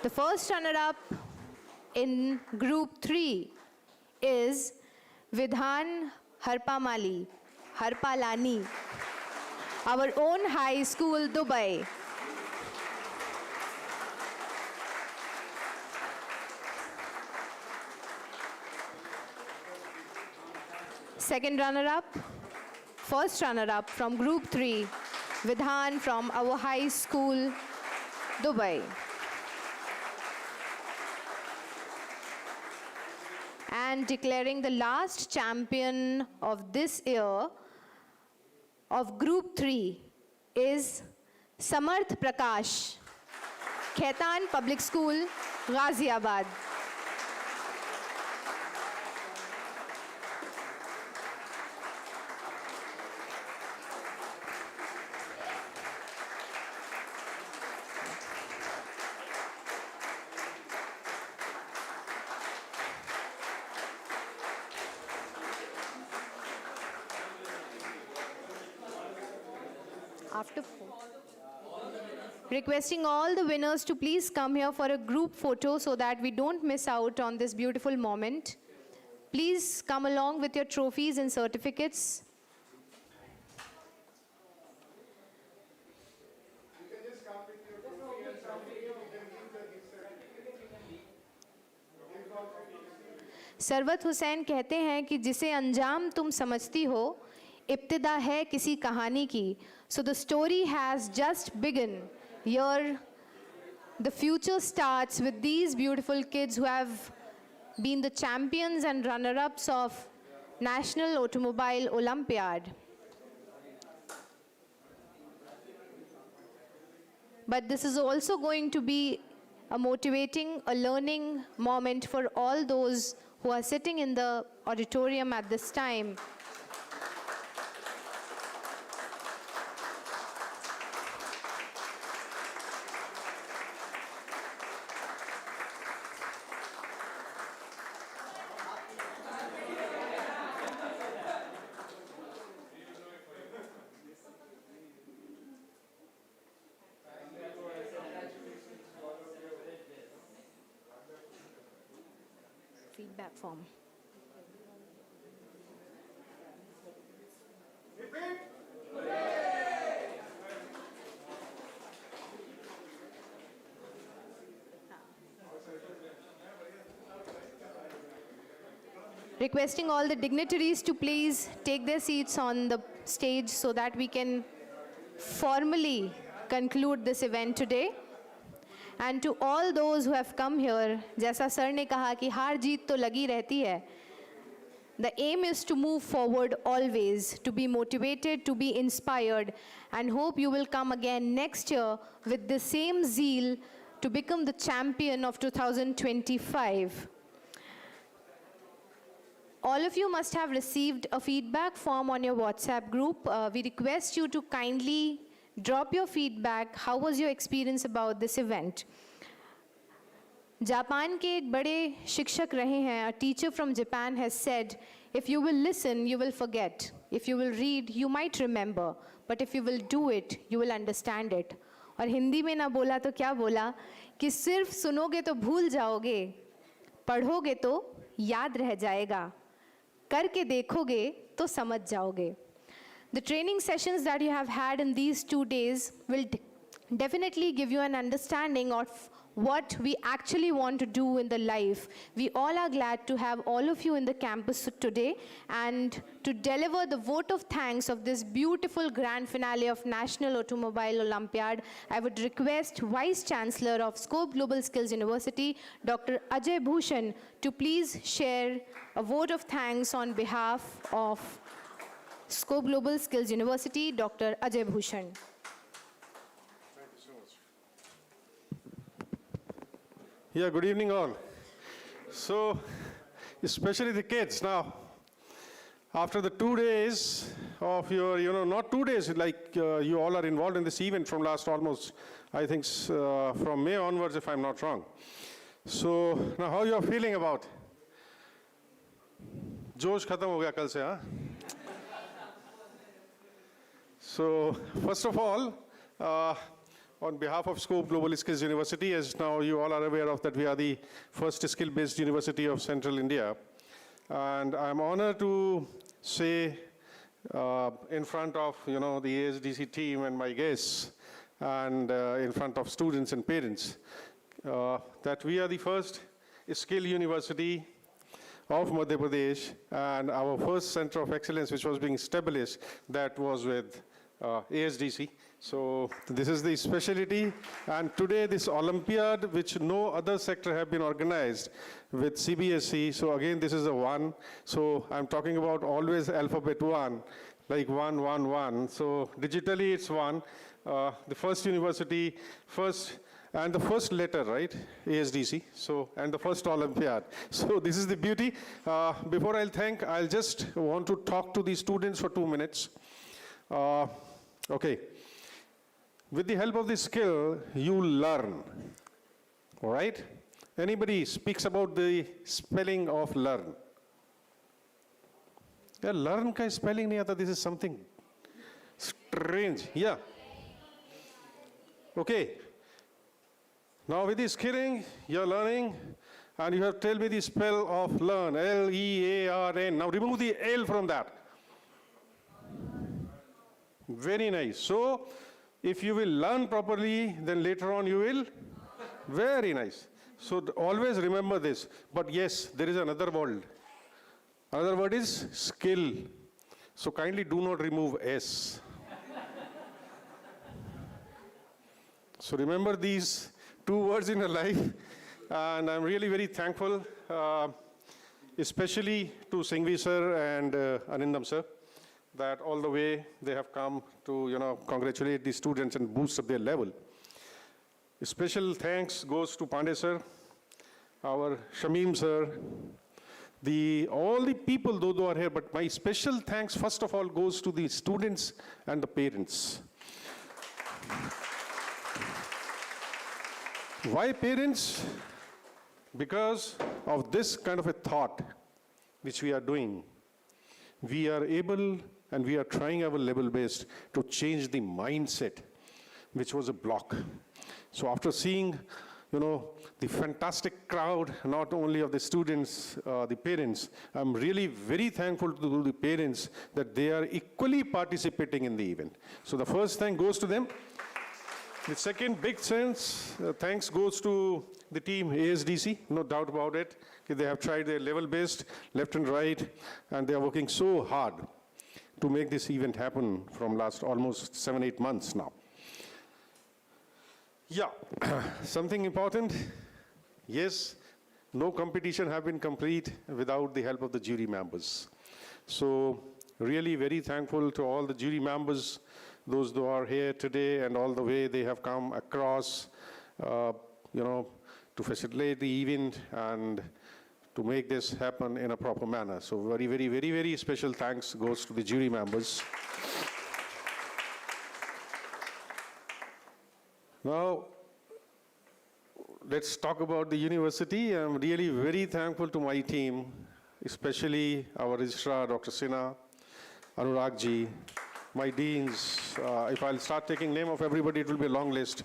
The first runner-up in Group 3 is Vidhan Harpalani, our own high school, Dubai. Second runner-up, first runner-up from Group 3, Vidhan from our high school, Dubai. And declaring the last champion of this year of Group 3 is Samarth Prakash, Khaitan Public School, Ghaziabad. After 4. Requesting all the winners to please come here for a group photo so that we don't miss out on this beautiful moment. Please come along with your trophies and certificates. Sarwat Hussain कहते हैं कि जिसे अंजाम तुम समझती हो इब्तिदा है किसी कहानी की. So the story has just begun. Here the future starts with these beautiful kids who have been the champions and runner-ups of National Automobile Olympiad. But this is also going to be a motivating, a learning moment for all those who are sitting in the auditorium at this time. Feedback form. Requesting all the dignitaries to please take their seats on the stage so that we can formally conclude this event today. And to all those who have come here, जैसा sir ने कहा कि हार जीत तो लगी रहती है. The aim is to move forward always, to be motivated, to be inspired, and hope you will come again next year with the same zeal to become the champion of 2025. All of you must have received a feedback form on your WhatsApp group. We request you to kindly drop your feedback. How was your experience about this event? Japan के एक बड़े शिक्षक रहे हैं, a teacher from Japan has said, if you will listen, you will forget. If you will read, you might remember. But if you will do it, you will understand it. और हिंदी में ना बोला तो क्या बोला कि सिर्फ सुनोगे तो भूल जाओगे, पढ़ोगे तो याद रह जाएगा, करके देखोगे तो समझ जाओगे. The training sessions that you have had in these 2 days will definitely give you an understanding of what we actually want to do in the life. We all are glad to have all of you in the campus today and to deliver the vote of thanks of this beautiful grand finale of National Automobile Olympiad. I would request Vice Chancellor of Scope Global Skills University, Dr. Ajay Bhushan, to please share a vote of thanks on behalf of Scope Global Skills University, Dr. Ajay Bhushan. Yeah, good evening all. So, especially the kids now, after the 2 days of your, not 2 days, like you all are involved in this event from last almost, I think from May onwards, if I'm not wrong. So, now how you are feeling about? Josh khatam ho gaya kal se, huh? So, first of all, on behalf of Scope Global Skills University, as now you all are aware of that we are the first skill-based university of Central India. And I'm honored to say in front of, the ASDC team and my guests and in front of students and parents that we are the first skill university of Madhya Pradesh, and our first center of excellence which was being established, that was with ASDC. So this is the specialty, and today this Olympiad, which no other sector have been organized with CBSE, so again this is a 1. So I'm talking about always alphabet 1, like 1, 1, 1. So digitally it's 1. The first university, and the first letter, right? ASDC, so, and the first Olympiad. So this is the beauty. Before I'll just want to talk to the students for 2 minutes. Okay. With the help of this skill, you learn, all right? Anybody speaks about the spelling of learn? Yeah, learn ka spelling nahi aata, this is something strange, yeah. Okay. Now with this skilling, you're learning, and you have to tell me the spell of learn, L-E-A-R-N. Now remove the L from that. Very nice. So, if you will learn properly, then later on you will, very nice. So always remember this. But yes, there is another word. Another word is skill. So kindly do not remove S. So remember these 2 words in your life. And I'm really very thankful, especially to Singhvi sir and Anindam sir, that all the way they have come to, congratulate the students and boost up their level. Special thanks goes to Pandey sir, our Shamim sir, all the people those who are here, but my special thanks first of all goes to the students and the parents. Why parents? Because of this kind of a thought which we are doing. We are able and we are trying our level best to change the mindset, which was a block. So after seeing, the fantastic crowd, not only of the students, the parents, I'm really very thankful to the parents that they are equally participating in the event. So the first thank goes to them. The second big thanks goes to the team ASDC, no doubt about it. They have tried their level best, left and right, and they are working so hard to make this event happen from last almost 7-8 months now. Yeah, something important. Yes, no competition have been complete without the help of the jury members. So really very thankful to all the jury members, those who are here today and all the way they have come across, to facilitate the event and to make this happen in a proper manner. So very, very, very, very special thanks goes to the jury members. Now, let's talk about the university. I'm really very thankful to my team, especially our registrar, Dr. Sinha, Anurag ji, my deans. If I'll start taking name of everybody, it will be a long list.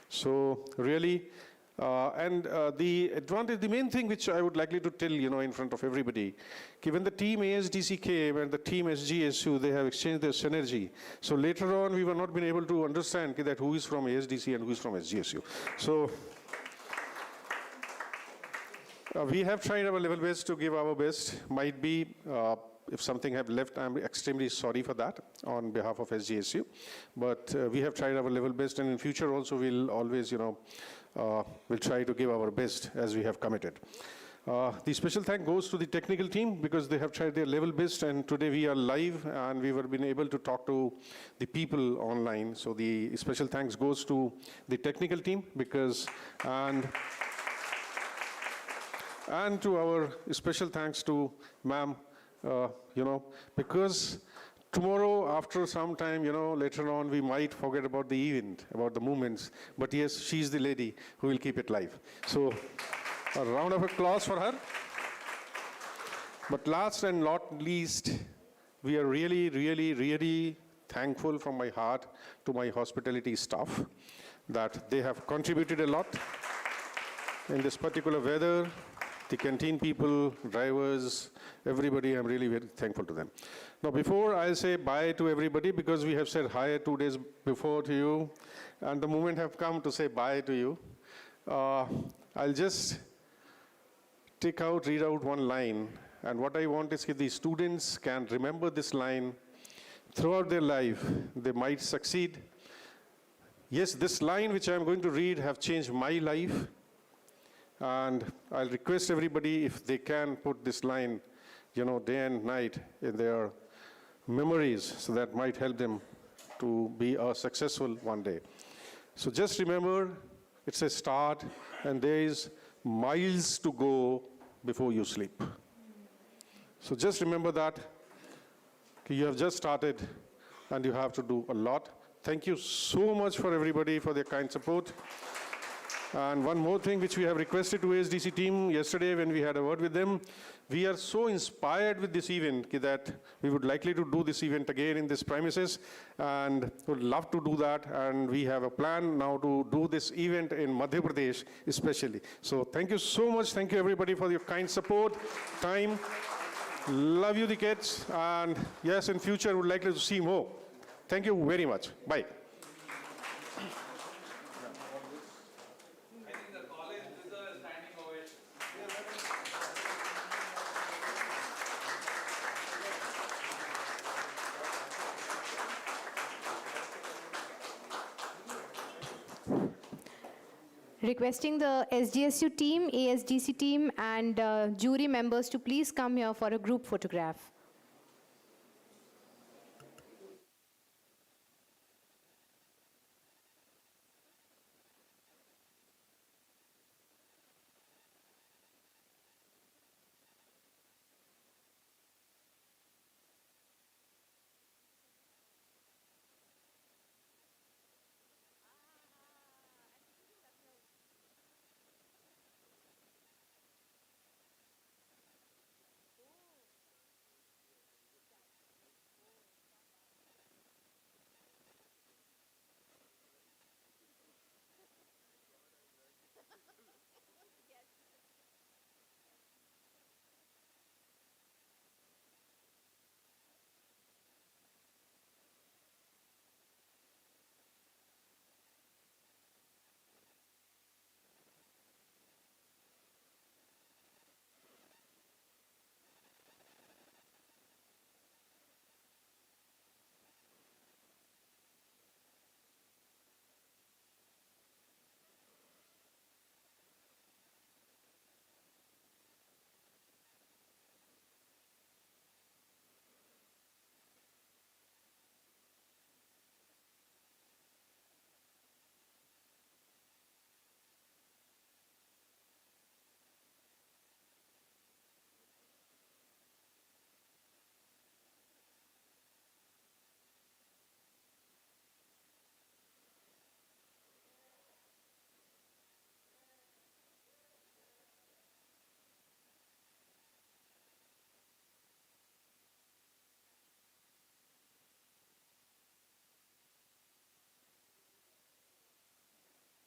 So really, the advantage, the main thing which I would likely to tell, in front of everybody, when the team ASDC came and the team SGSU, they have exchanged their synergy. So later on, we were not been able to understand that who is from ASDC and who is from SGSU. So we have tried our level best to give our best. Might be, if something have left, I'm extremely sorry for that on behalf of SGSU. But we have tried our level best, and in future also we'll always, we'll try to give our best as we have committed. The special thank goes to the technical team because they have tried their level best, and today we are live and we were been able to talk to the people online. So the special thanks goes to the technical team because, and to our special thanks to ma'am, because tomorrow after some time, later on we might forget about the event, about the movements, but yes, she's the lady who will keep it live. So a round of applause for her. But last and not least, we are really, really, really thankful from my heart to my hospitality staff that they have contributed a lot in this particular weather. The canteen people, drivers, everybody, I'm really very thankful to them. Now, before I say bye to everybody, because we have said hi 2 days before to you, and the moment have come to say bye to you, I'll just read out one line. And what I want is if the students can remember this line throughout their life, they might succeed. Yes, this line which I'm going to read have changed my life. And I'll request everybody if they can put this line, day and night in their memories, so that might help them to be successful one day. So just remember, it's a start, and there is miles to go before you sleep. So just remember that you have just started, and you have to do a lot. Thank you so much for everybody for their kind support. And one more thing which we have requested to ASDC team yesterday when we had a word with them, we are so inspired with this event that we would likely to do this event again in this premises and would love to do that. And we have a plan now to do this event in Madhya Pradesh especially. So thank you so much. Thank you everybody for your kind support, time. Love you the kids. And yes, in future would like to see more. Thank you very much. Bye. Requesting the SGSU team, ASDC team, and jury members to please come here for a group photograph.